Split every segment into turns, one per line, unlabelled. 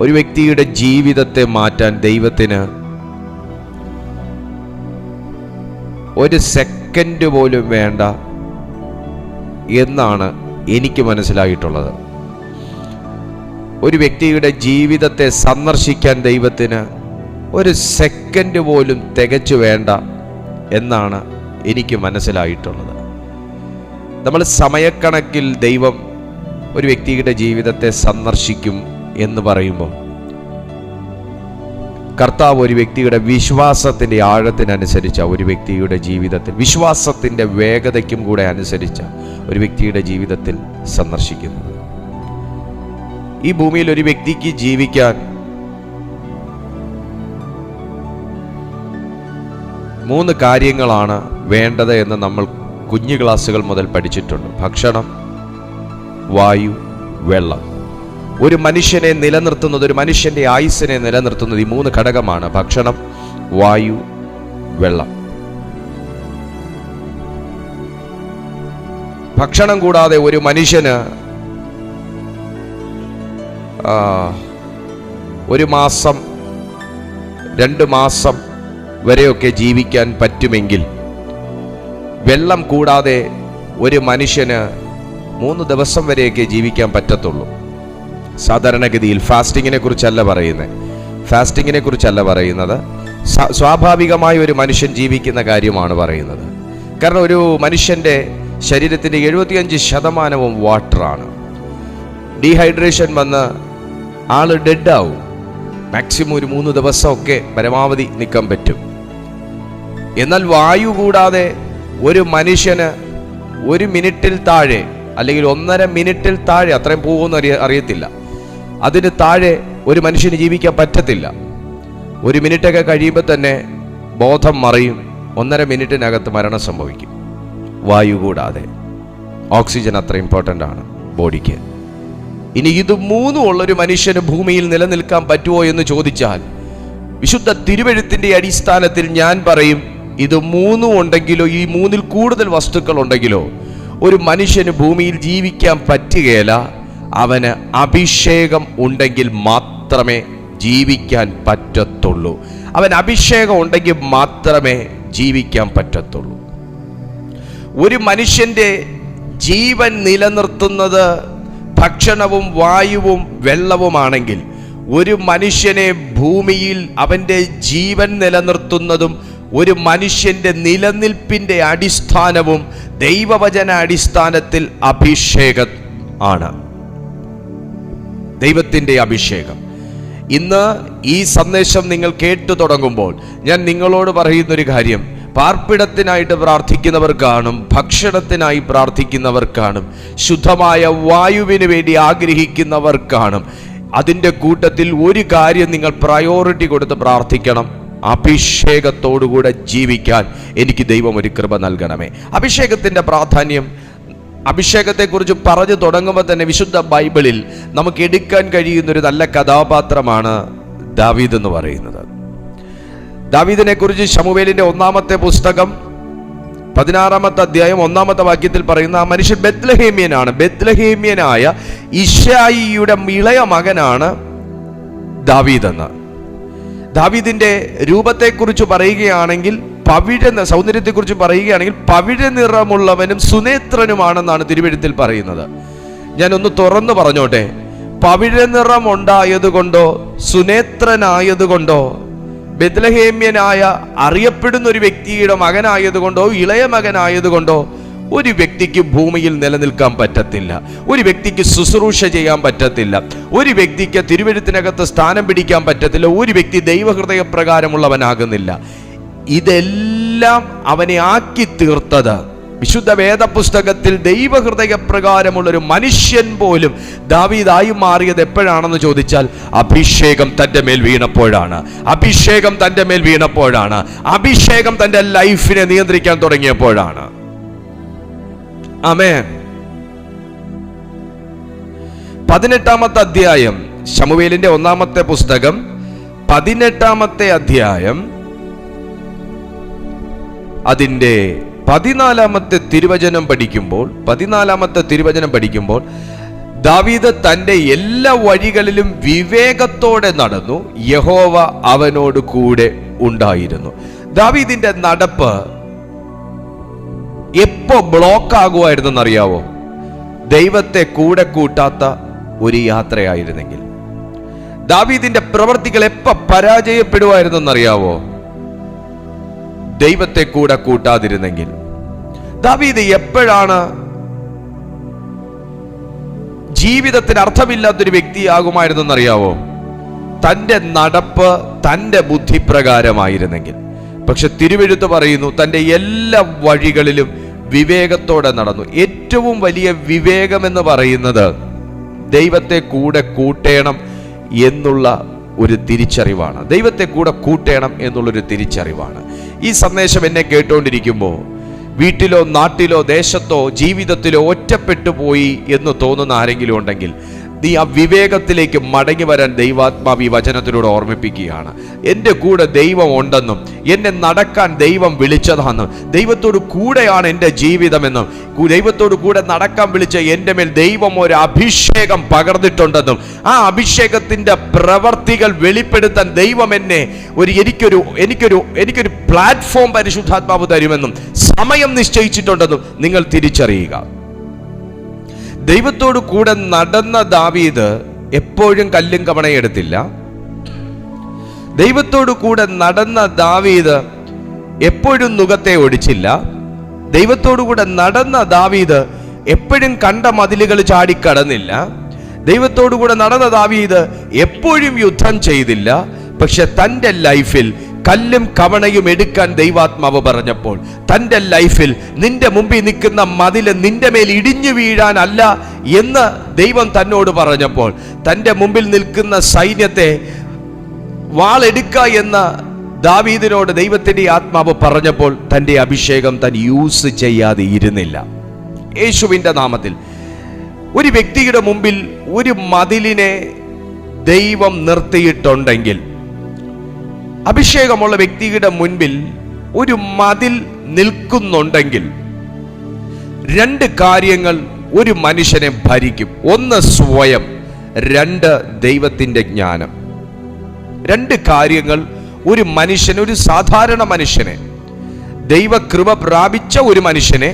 ഒരു വ്യക്തിയുടെ ജീവിതത്തെ മാറ്റാൻ ദൈവത്തിന് ഒരു സെക്കൻഡ് പോലും വേണ്ട എന്നാണ് എനിക്ക് മനസ്സിലായിട്ടുള്ളത്. ഒരു വ്യക്തിയുടെ ജീവിതത്തെ സന്ദർശിക്കാൻ ദൈവത്തിന് ഒരു സെക്കൻഡ് പോലും തികച്ചു വേണ്ട എന്നാണ് എനിക്ക് മനസ്സിലായിട്ടുള്ളത്. നമ്മൾ സമയക്കണക്കിൽ ദൈവം ഒരു വ്യക്തിയുടെ ജീവിതത്തെ സന്ദർശിക്കും എന്ന് പറയുമ്പോൾ കർത്താവ് ഒരു വ്യക്തിയുടെ വിശ്വാസത്തിൻ്റെ ആഴത്തിനനുസരിച്ച ഒരു വ്യക്തിയുടെ ജീവിതത്തിൽ, വിശ്വാസത്തിൻ്റെ വേഗതയ്ക്കും കൂടെ അനുസരിച്ച ഒരു വ്യക്തിയുടെ ജീവിതത്തിൽ സന്ദർശിക്കുന്നത്. ഈ ഭൂമിയിൽ ഒരു വ്യക്തിക്ക് ജീവിക്കാൻ 3 കാര്യങ്ങളാണ് വേണ്ടത് എന്ന് നമ്മൾ കുഞ്ഞു ക്ലാസ്സുകൾ മുതൽ പഠിച്ചിട്ടുണ്ട്. ഭക്ഷണം, വായു, വെള്ളം. ഒരു മനുഷ്യനെ നിലനിർത്തുന്നത്, ഒരു മനുഷ്യൻ്റെ ആയുസ്സിനെ നിലനിർത്തുന്നത് ഈ 3 ഘടകമാണ്: ഭക്ഷണം, വായു, വെള്ളം. ഭക്ഷണം കൂടാതെ ഒരു മനുഷ്യന് 1 മാസം 2 മാസം വരെയൊക്കെ ജീവിക്കാൻ പറ്റുമെങ്കിൽ, വെള്ളം കൂടാതെ ഒരു മനുഷ്യന് 3 ദിവസം വരെയൊക്കെ ജീവിക്കാൻ പറ്റത്തുള്ളൂ. സാധാരണഗതിയിൽ ഫാസ്റ്റിങ്ങിനെ കുറിച്ചല്ല പറയുന്നത്, സ്വാഭാവികമായി ഒരു മനുഷ്യൻ ജീവിക്കുന്ന കാര്യമാണ് പറയുന്നത്. കാരണം ഒരു മനുഷ്യൻ്റെ ശരീരത്തിൻ്റെ 75% വാട്ടറാണ്. ഡീഹൈഡ്രേഷൻ വന്ന് ആള് ഡെഡാവും. മാക്സിമം ഒരു 3 ദിവസമൊക്കെ പരമാവധി നിൽക്കാൻ പറ്റും. എന്നാൽ വായു കൂടാതെ ഒരു മനുഷ്യന് 1 മിനിറ്റിൽ താഴെ, അല്ലെങ്കിൽ 1.5 മിനിറ്റിൽ താഴെ, അത്രയും പോകുമെന്ന് അറിയത്തില്ല, അതിന് താഴെ ഒരു മനുഷ്യന് ജീവിക്കാൻ പറ്റത്തില്ല. 1 മിനിറ്റൊക്കെ കഴിയുമ്പോൾ തന്നെ ബോധം മറയും. 1.5 മിനിറ്റിനകത്ത് മരണം സംഭവിക്കും. വായു കൂടാതെ. ഓക്സിജൻ അത്ര ഇമ്പോർട്ടൻ്റ് ആണ് ബോഡിക്ക്. ഇനി ഇത് 3 ഉള്ളൊരു മനുഷ്യന് ഭൂമിയിൽ നിലനിൽക്കാൻ പറ്റുമോ എന്ന് ചോദിച്ചാൽ, വിശുദ്ധ തിരുവെഴുത്തിൻ്റെ അടിസ്ഥാനത്തിൽ ഞാൻ പറയും, ഇത് 3 ഉണ്ടെങ്കിലോ ഈ 3-ൽ കൂടുതൽ വസ്തുക്കൾ ഉണ്ടെങ്കിലോ ഒരു മനുഷ്യന് ഭൂമിയിൽ ജീവിക്കാൻ പറ്റുകയില്ല. അവന് അഭിഷേകം ഉണ്ടെങ്കിൽ മാത്രമേ ജീവിക്കാൻ പറ്റത്തുള്ളൂ. അവൻ അഭിഷേകം ഉണ്ടെങ്കിൽ മാത്രമേ ജീവിക്കാൻ പറ്റത്തുള്ളൂ. ഒരു മനുഷ്യൻ്റെ ജീവൻ നിലനിർത്തുന്നത് ഭക്ഷണവും വായുവും വെള്ളവുമാണെങ്കിൽ, ഒരു മനുഷ്യനെ ഭൂമിയിൽ അവൻ്റെ ജീവൻ നിലനിർത്തുന്നതും ഒരു മനുഷ്യൻ്റെ നിലനിൽപ്പിൻ്റെ അടിസ്ഥാനവും ദൈവവചന അടിസ്ഥാനത്തിൽ അഭിഷേകം ആണ്. ദൈവത്തിൻ്റെ അഭിഷേകം. ഇന്ന് ഈ സന്ദേശം നിങ്ങൾ കേട്ടു തുടങ്ങുമ്പോൾ ഞാൻ നിങ്ങളോട് പറയുന്നൊരു കാര്യം, പാർപ്പിടത്തിനായിട്ട് പ്രാർത്ഥിക്കുന്നവർ കാണും, ഭക്ഷണത്തിനായി പ്രാർത്ഥിക്കുന്നവർ കാണും, ശുദ്ധമായ വായുവിന് വേണ്ടി ആഗ്രഹിക്കുന്നവർ കാണും. അതിൻ്റെ കൂട്ടത്തിൽ ഒരു കാര്യം നിങ്ങൾ പ്രയോറിറ്റി കൊടുത്ത് പ്രാർത്ഥിക്കണം: അഭിഷേകത്തോടുകൂടെ ജീവിക്കാൻ എനിക്ക് ദൈവം ഒരു കൃപ നൽകണമേ. അഭിഷേകത്തിൻ്റെ പ്രാധാന്യം, അഭിഷേകത്തെക്കുറിച്ച് പറഞ്ഞു തുടങ്ങുമ്പോൾ തന്നെ വിശുദ്ധ ബൈബിളിൽ നമുക്ക് എടുക്കാൻ കഴിയുന്നൊരു നല്ല കഥാപാത്രമാണ് ദാവീദ് എന്ന് പറയുന്നത്. ദാവീദിനെ കുറിച്ച് ശമൂവേലിന്റെ 1-ാമത്തെ പുസ്തകം 16-ാമത്തെ അധ്യായം 1-ാമത്തെ വാക്യത്തിൽ പറയുന്ന ആ മനുഷ്യൻ ബെത്ലഹേമ്യനാണ്. ബെത്ലഹേമ്യനായ ഇശ്ശായിയുടെ ഇളയ മകനാണ് ദാവീദ് എന്ന്. ദാവീദിന്റെ രൂപത്തെക്കുറിച്ച് പറയുകയാണെങ്കിൽ, സൗന്ദര്യത്തെക്കുറിച്ച് പറയുകയാണെങ്കിൽ, പവിഴ നിറമുള്ളവനും സുനേത്രനുമാണെന്നാണ് തിരുവെഴുത്തിൽ പറയുന്നത്. ഞാനൊന്ന് തുറന്നു പറഞ്ഞോട്ടെ, പവിഴ നിറം ഉണ്ടായതുകൊണ്ടോ സുനേത്രനായതുകൊണ്ടോ ബെത്ലഹേമ്യനായ അറിയപ്പെടുന്ന ഒരു വ്യക്തിയുടെ മകനായതുകൊണ്ടോ ഇളയ മകനായതുകൊണ്ടോ ഒരു വ്യക്തിക്ക് ഭൂമിയിൽ നിലനിൽക്കാൻ പറ്റത്തില്ല. ഒരു വ്യക്തിക്ക് ശുശ്രൂഷ ചെയ്യാൻ പറ്റത്തില്ല. ഒരു വ്യക്തിക്ക് തിരുവെഴുത്തിനകത്ത് സ്ഥാനം പിടിക്കാൻ പറ്റത്തില്ല. ഒരു വ്യക്തി ദൈവഹൃദയ പ്രകാരമുള്ളവനാകുന്നില്ല. ഇതെല്ലാം അവനെ ആക്കി തീർത്തത്, വിശുദ്ധ വേദപുസ്തകത്തിൽ ദൈവഹൃദയ പ്രകാരമുള്ളൊരു മനുഷ്യൻ പോലും ദാവീദായി മാറിയത് എപ്പോഴാണെന്ന് ചോദിച്ചാൽ, അഭിഷേകം തൻ്റെ മേൽ വീണപ്പോഴാണ്. അഭിഷേകം തൻ്റെ മേൽ വീണപ്പോഴാണ്. അഭിഷേകം തൻ്റെ ലൈഫിനെ നിയന്ത്രിക്കാൻ തുടങ്ങിയപ്പോഴാണ്. ആമേൻ. 18-ാമത്തെ അധ്യായം, ശമൂവേലിന്റെ 1-ാമത്തെ പുസ്തകം 18-ാമത്തെ അധ്യായം അതിൻ്റെ 14-ാമത്തെ തിരുവചനം പഠിക്കുമ്പോൾ ദാവീദ് തന്റെ എല്ലാ വഴികളിലും വിവേകത്തോടെ നടന്നു, യഹോവ അവനോട് കൂടെ ഉണ്ടായിരുന്നു. ദാവീദിന്റെ നടപ്പ് എപ്പോ ബ്ലോക്ക് ആകുമായിരുന്നെന്നറിയാവോ? ദൈവത്തെ കൂടെ കൂട്ടാത്ത ഒരു യാത്രയായിരുന്നെങ്കിൽ. ദാവീദിന്റെ പ്രവൃത്തികൾ എപ്പോ പരാജയപ്പെടുമായിരുന്നെന്നറിയാവോ? ദൈവത്തെ കൂടെ കൂട്ടാതിരുന്നെങ്കിൽ. ദാവീദ് എപ്പോഴാണ് ജീവിതത്തിന് അർത്ഥമില്ലാത്തൊരു വ്യക്തിയാകുമായിരുന്നെന്നറിയാവോ? തൻ്റെ നടപ്പ് തൻ്റെ ബുദ്ധിപ്രകാരമായിരുന്നെങ്കിൽ. പക്ഷെ തിരുവെഴുത്ത് പറയുന്നു, തൻ്റെ എല്ലാ വഴികളിലും വിവേകത്തോടെ നടന്നു. ഏറ്റവും വലിയ വിവേകമെന്ന് പറയുന്നത് ദൈവത്തെ കൂടെ കൂട്ടേണം എന്നുള്ള ഒരു തിരിച്ചറിവാണ്. ദൈവത്തെ കൂടെ കൂട്ടേണം എന്നുള്ളൊരു തിരിച്ചറിവാണ്. ഈ സന്ദേശം എന്നെ കേട്ടുകൊണ്ടിരിക്കുമ്പോൾ വീട്ടിലോ നാട്ടിലോ ദേശത്തോ ജീവിതത്തിലോ ഒറ്റപ്പെട്ടു പോയി എന്ന് തോന്നുന്ന ആരെങ്കിലും ഉണ്ടെങ്കിൽ നീ ആ വിവേകത്തിലേക്ക് മടങ്ങി വരാൻ ദൈവാത്മാവ് ഈ വചനത്തിലൂടെ ഓർമ്മിപ്പിക്കുകയാണ്. എൻ്റെ കൂടെ ദൈവം ഉണ്ടെന്നും എന്നെ നടക്കാൻ ദൈവം വിളിച്ചതാണെന്നും ദൈവത്തോട് കൂടെയാണ് എൻ്റെ ജീവിതമെന്നും ദൈവത്തോട് കൂടെ നടക്കാൻ വിളിച്ച എൻ്റെ മേൽ ദൈവം ഒരു അഭിഷേകം പകർന്നിട്ടുണ്ടെന്നും ആ അഭിഷേകത്തിൻ്റെ പ്രവർത്തികൾ വെളിപ്പെടുത്താൻ ദൈവം എന്നെ എനിക്കൊരു പ്ലാറ്റ്ഫോം പരിശുദ്ധാത്മാവ് തരുമെന്നും സമയം നിശ്ചയിച്ചിട്ടുണ്ടെന്നും നിങ്ങൾ തിരിച്ചറിയുക. ദൈവത്തോട് കൂടെ നടന്ന ദാവീദ് എപ്പോഴും കല്ലും കവണയും എടുത്തില്ല. ദൈവത്തോട് കൂടെ നടന്ന ദാവീദ് എപ്പോഴും നുകത്തെ ഒടിച്ചില്ല. ദൈവത്തോടു കൂടെ നടന്ന ദാവീദ് എപ്പോഴും കണ്ട മതിലുകൾ ചാടിക്കടന്നില്ല. ദൈവത്തോടു കൂടെ നടന്ന ദാവീദ് എപ്പോഴും യുദ്ധം ചെയ്തില്ല. പക്ഷെ തൻ്റെ ലൈഫിൽ കല്ലും കവണയും എടുക്കാൻ ദൈവാത്മാവ് പറഞ്ഞപ്പോൾ, തൻ്റെ ലൈഫിൽ നിന്റെ മുമ്പിൽ നിൽക്കുന്ന മതില് നിന്റെ മേൽ ഇടിഞ്ഞു വീഴാനല്ല എന്ന് ദൈവം തന്നോട് പറഞ്ഞപ്പോൾ, തൻ്റെ മുമ്പിൽ നിൽക്കുന്ന സൈന്യത്തെ വാളെടുക്ക എന്ന ദാവീദിനോട് ദൈവത്തിൻ്റെ ആത്മാവ് പറഞ്ഞപ്പോൾ തൻ്റെ അഭിഷേകം താൻ യൂസ് ചെയ്യാതെ ഇരുന്നില്ല. യേശുവിൻ്റെ നാമത്തിൽ ഒരു വ്യക്തിയുടെ മുമ്പിൽ ഒരു മതിലിനെ ദൈവം നിർത്തിയിട്ടുണ്ടെങ്കിൽ, അഭിഷേകമുള്ള വ്യക്തിയുടെ മുൻപിൽ ഒരു മതിൽ നിൽക്കുന്നുണ്ടെങ്കിൽ, രണ്ട് കാര്യങ്ങൾ ഒരു മനുഷ്യനെ ഭരിക്കും. ഒന്ന് സ്വയം, രണ്ട് ദൈവത്തിൻ്റെ ജ്ഞാനം. രണ്ട് കാര്യങ്ങൾ ഒരു മനുഷ്യനെ, ഒരു സാധാരണ മനുഷ്യനെ, ദൈവകൃപ പ്രാപിച്ച ഒരു മനുഷ്യനെ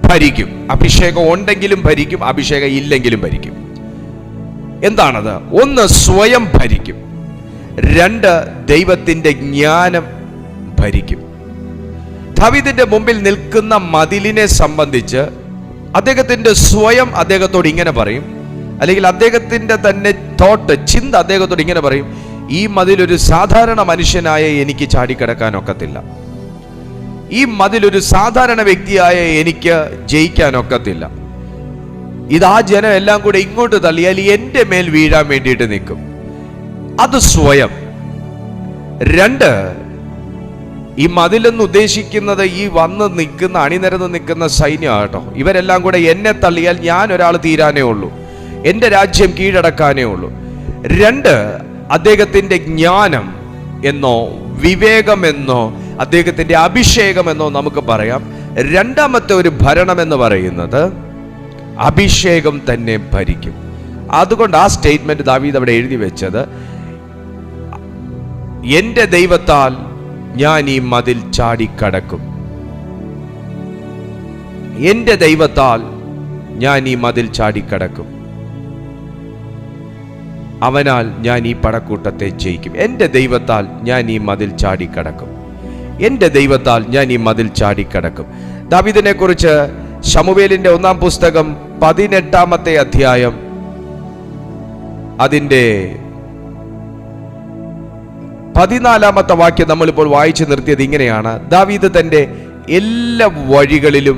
ഭരിക്കും. അഭിഷേകം ഉണ്ടെങ്കിലും ഭരിക്കും, അഭിഷേകം ഇല്ലെങ്കിലും ഭരിക്കും. എന്താണത്? ഒന്ന് സ്വയം ഭരിക്കും, രണ്ട് ദൈവത്തിൻ്റെ ജ്ഞാനം ഭരിക്കും. ദാവീദിന്റെ മുമ്പിൽ നിൽക്കുന്ന മതിലിനെ സംബന്ധിച്ച് അദ്ദേഹത്തിൻ്റെ സ്വയം അദ്ദേഹത്തോട് ഇങ്ങനെ പറയും, അല്ലെങ്കിൽ അദ്ദേഹത്തിൻ്റെ തന്നെ ചിന്ത അദ്ദേഹത്തോട് ഇങ്ങനെ പറയും, ഈ മതിലൊരു സാധാരണ മനുഷ്യനായ എനിക്ക് ചാടിക്കിടക്കാനൊക്കത്തില്ല. ഈ മതിലൊരു സാധാരണ വ്യക്തിയായ എനിക്ക് ജയിക്കാനൊക്കത്തില്ല. ഇതാ ജനം എല്ലാം കൂടെ ഇങ്ങോട്ട് തള്ളിയാൽ എൻ്റെ മേൽ വീഴാൻ വേണ്ടിയിട്ട് നിൽക്കും. അത് സ്വയം. രണ്ട്, ഈ മതിലെന്ന് ഉദ്ദേശിക്കുന്നത് ഈ വന്ന് നിൽക്കുന്ന, അണിനിരന്ന് നിൽക്കുന്ന സൈന്യമാട്ടോ. ഇവരെല്ലാം കൂടെ എന്നെ തള്ളിയാൽ ഞാൻ ഒരാൾ തീരാനേ ഉള്ളൂ, എൻ്റെ രാജ്യം കീഴടക്കാനേ ഉള്ളൂ. രണ്ട്, അദ്ദേഹത്തിൻ്റെ ജ്ഞാനം എന്നോ വിവേകമെന്നോ അദ്ദേഹത്തിൻ്റെ അഭിഷേകമെന്നോ നമുക്ക് പറയാം. രണ്ടാമത്തെ ഒരു ഭരണം എന്ന് പറയുന്നത് അഭിഷേകം തന്നെ ഭരിക്കും. അതുകൊണ്ട് ആ സ്റ്റേറ്റ്മെന്റ് ദാവീദ് അവിടെ എഴുതി വെച്ചത്, എൻ്റെ ദൈവത്താൽ ഞാൻ ഈ മതിൽ ചാടിക്കടക്കും, എൻ്റെ ദൈവത്താൽ ഞാൻ ഈ മതിൽ ചാടിക്കടക്കും, അവനാൽ ഞാൻ ഈ പടക്കൂട്ടത്തെ ജയിക്കും. എൻ്റെ ദൈവത്താൽ ഞാൻ ഈ മതിൽ ചാടിക്കടക്കും, എൻ്റെ ദൈവത്താൽ ഞാൻ ഈ മതിൽ ചാടിക്കടക്കും. ദാവീദിനെ കുറിച്ച് ശമൂവേലിന്റെ 1-ാം പുസ്തകം 18-ാമത്തെ അധ്യായം അതിൻ്റെ 14-ാമത്തെ വാക്യം നമ്മളിപ്പോൾ വായിച്ചു നിർത്തിയത് ഇങ്ങനെയാണ്: ദാവീദ് തൻ്റെ എല്ലാ വഴികളിലും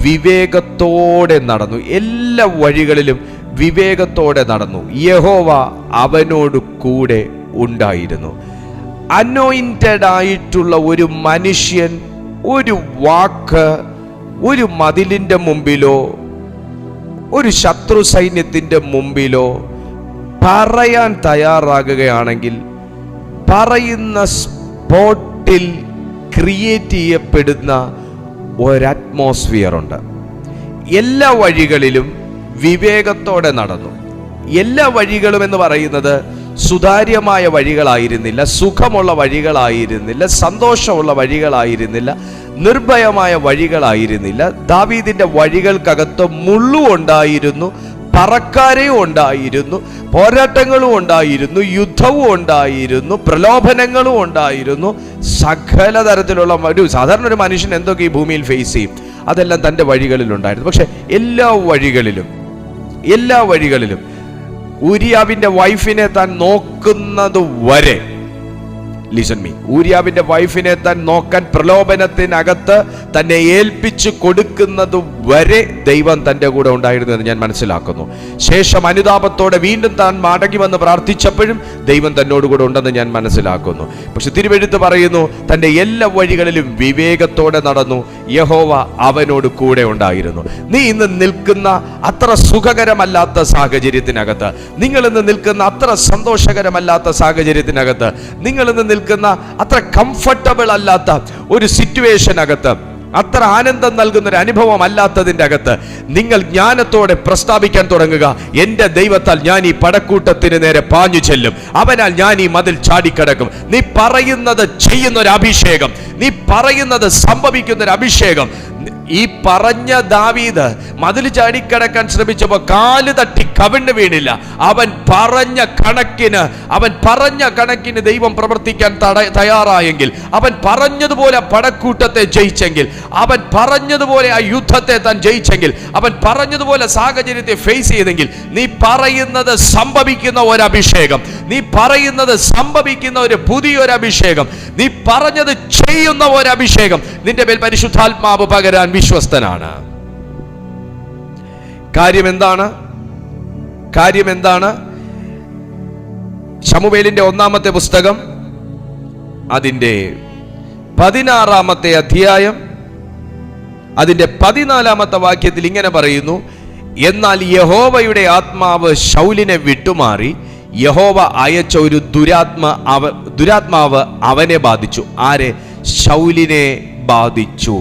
വിവേകത്തോടെ നടന്നു, എല്ലാ വഴികളിലും വിവേകത്തോടെ നടന്നു, യഹോവ അവനോട് കൂടെ ഉണ്ടായിരുന്നു. അനോയിന്റഡ് ആയിട്ടുള്ള ഒരു മനുഷ്യൻ ഒരു വാക്ക് ഒരു മതിലിൻ്റെ മുമ്പിലോ ഒരു ശത്രു സൈന്യത്തിൻ്റെ മുമ്പിലോ പറയാൻ തയ്യാറാകുകയാണെങ്കിൽ പറയുന്ന സ്പോട്ടിൽ ക്രിയേറ്റ് ചെയ്യപ്പെടുന്ന ഒരു അറ്റ്മോസ്ഫിയർ ഉണ്ട്. എല്ലാ വഴികളിലും വിവേകത്തോടെ നടന്നു. എല്ലാ വഴികളും എന്ന് പറയുന്നത് സുതാര്യമായ വഴികളായിരുന്നില്ല, സുഖമുള്ള വഴികളായിരുന്നില്ല, സന്തോഷമുള്ള വഴികളായിരുന്നില്ല, നിർഭയമായ വഴികളായിരുന്നില്ല. ദാവീദിന്റെ വഴികൾക്കകത്ത് മുള്ളും ഉണ്ടായിരുന്നു, പറക്കാരയും ഉണ്ടായിരുന്നു, പോരാട്ടങ്ങളും ഉണ്ടായിരുന്നു, യുദ്ധവും ഉണ്ടായിരുന്നു, പ്രലോഭനങ്ങളും ഉണ്ടായിരുന്നു. സകല തരത്തിലുള്ള സാധാരണ ഒരു മനുഷ്യൻ എന്തൊക്കെ ഈ ഭൂമിയിൽ ഫേസ് ചെയ്യും, അതെല്ലാം തൻ്റെ വഴികളിലുണ്ടായിരുന്നു. പക്ഷെ എല്ലാ വഴികളിലും ഊരിയാവിന്റെ വൈഫിനെ താൻ നോക്കുന്നത് വരെ, ലിസൺ മീ, ഊരിയാവിന്റെ വൈഫിനെ താൻ നോക്കാൻ പ്രലോഭനത്തിനകത്ത് തന്നെ ഏൽപ്പിച്ചു കൊടുക്കുന്നത് വരെ ദൈവം തൻ്റെ കൂടെ ഉണ്ടായിരുന്നു എന്ന് ഞാൻ മനസ്സിലാക്കുന്നു. ശേഷം അനുതാപത്തോടെ വീണ്ടും താൻ മടങ്ങി വന്ന് പ്രാർത്ഥിച്ചപ്പോഴും ദൈവം തന്നോട് കൂടെ ഉണ്ടെന്ന് ഞാൻ മനസ്സിലാക്കുന്നു. പക്ഷെ തിരുവെഴുത്ത് പറയുന്നു, തൻ്റെ എല്ലാ വഴികളിലും വിവേകത്തോടെ നടന്നു, യഹോവ അവനോട് കൂടെ ഉണ്ടായിരുന്നു. നീ ഇന്ന് നിൽക്കുന്ന അത്ര സുഖകരമല്ലാത്ത സാഹചര്യത്തിനകത്ത്, നിങ്ങൾ ഇന്ന് നിൽക്കുന്ന അത്ര സന്തോഷകരമല്ലാത്ത സാഹചര്യത്തിനകത്ത്, നിങ്ങൾ ഇന്ന് നിൽക്കുന്ന അത്ര കംഫർട്ടബിൾ അല്ലാത്ത ഒരു സിറ്റുവേഷനകത്ത്, അത്ര ആനന്ദം നൽകുന്ന ഒരു അനുഭവം അല്ലാത്തതിൻ്റെ അകത്ത് നിങ്ങൾ ജ്ഞാനത്തോടെ പ്രസ്താവിക്കാൻ തുടങ്ങുക, എൻ്റെ ദൈവത്താൽ ഞാൻ ഈ പടക്കൂട്ടത്തിന് നേരെ പാഞ്ഞു ചെല്ലും, അവനാൽ ഞാൻ ഈ മതിൽ ചാടിക്കടക്കും. നീ പറയുന്നത് ചെയ്യുന്ന ഒരു അഭിഷേകം, നീ പറയുന്നത് സംഭവിക്കുന്ന ഒരു അഭിഷേകം. ഈ പറഞ്ഞ ദാവീദ് മതിൽ ചാടിക്കടക്കാൻ ശ്രമിച്ചപ്പോൾ കാല് തട്ടി കവിണ്ണ് വീണില്ല. അവൻ പറഞ്ഞ കണക്കിന് ദൈവം പ്രവർത്തിക്കാൻ തയ്യാറായെങ്കിൽ, അവൻ പറഞ്ഞതുപോലെ പടക്കൂട്ടത്തെ ജയിച്ചെങ്കിൽ, അവൻ പറഞ്ഞതുപോലെ ആ യുദ്ധത്തെ താൻ ജയിച്ചെങ്കിൽ, അവൻ പറഞ്ഞതുപോലെ സാഹചര്യത്തെ ഫേസ് ചെയ്തെങ്കിൽ, നീ പറയുന്നത് സംഭവിക്കുന്ന ഒരു അഭിഷേകം, നീ പറയുന്നത് സംഭവിക്കുന്ന ഒരു പുതിയൊരു അഭിഷേകം, നീ പറഞ്ഞത് ചെയ്യുന്ന ഒരു അഭിഷേകം നിന്റെ മേൽ പരിശുദ്ധാത്മാവ് പകരാൻ വിശ്വസ്തനാണ്. കാര്യം എന്താണ്? ശമൂവേലിന്റെ 1-ാമത്തെ പുസ്തകം അതിന്റെ 16-ാമത്തെ അധ്യായം അതിന്റെ 14-ാമത്തെ വാക്യത്തിൽ ഇങ്ങനെ പറയുന്നു, എന്നാൽ യഹോവയുടെ ആത്മാവ് ശൗലിനെ വിട്ടുമാറി, യഹോവ അയച്ച ഒരു ദുരാത്മാവ് അവനെ ബാധിച്ചു. ആരെ? ശൗലിനെ ബാധിച്ചു.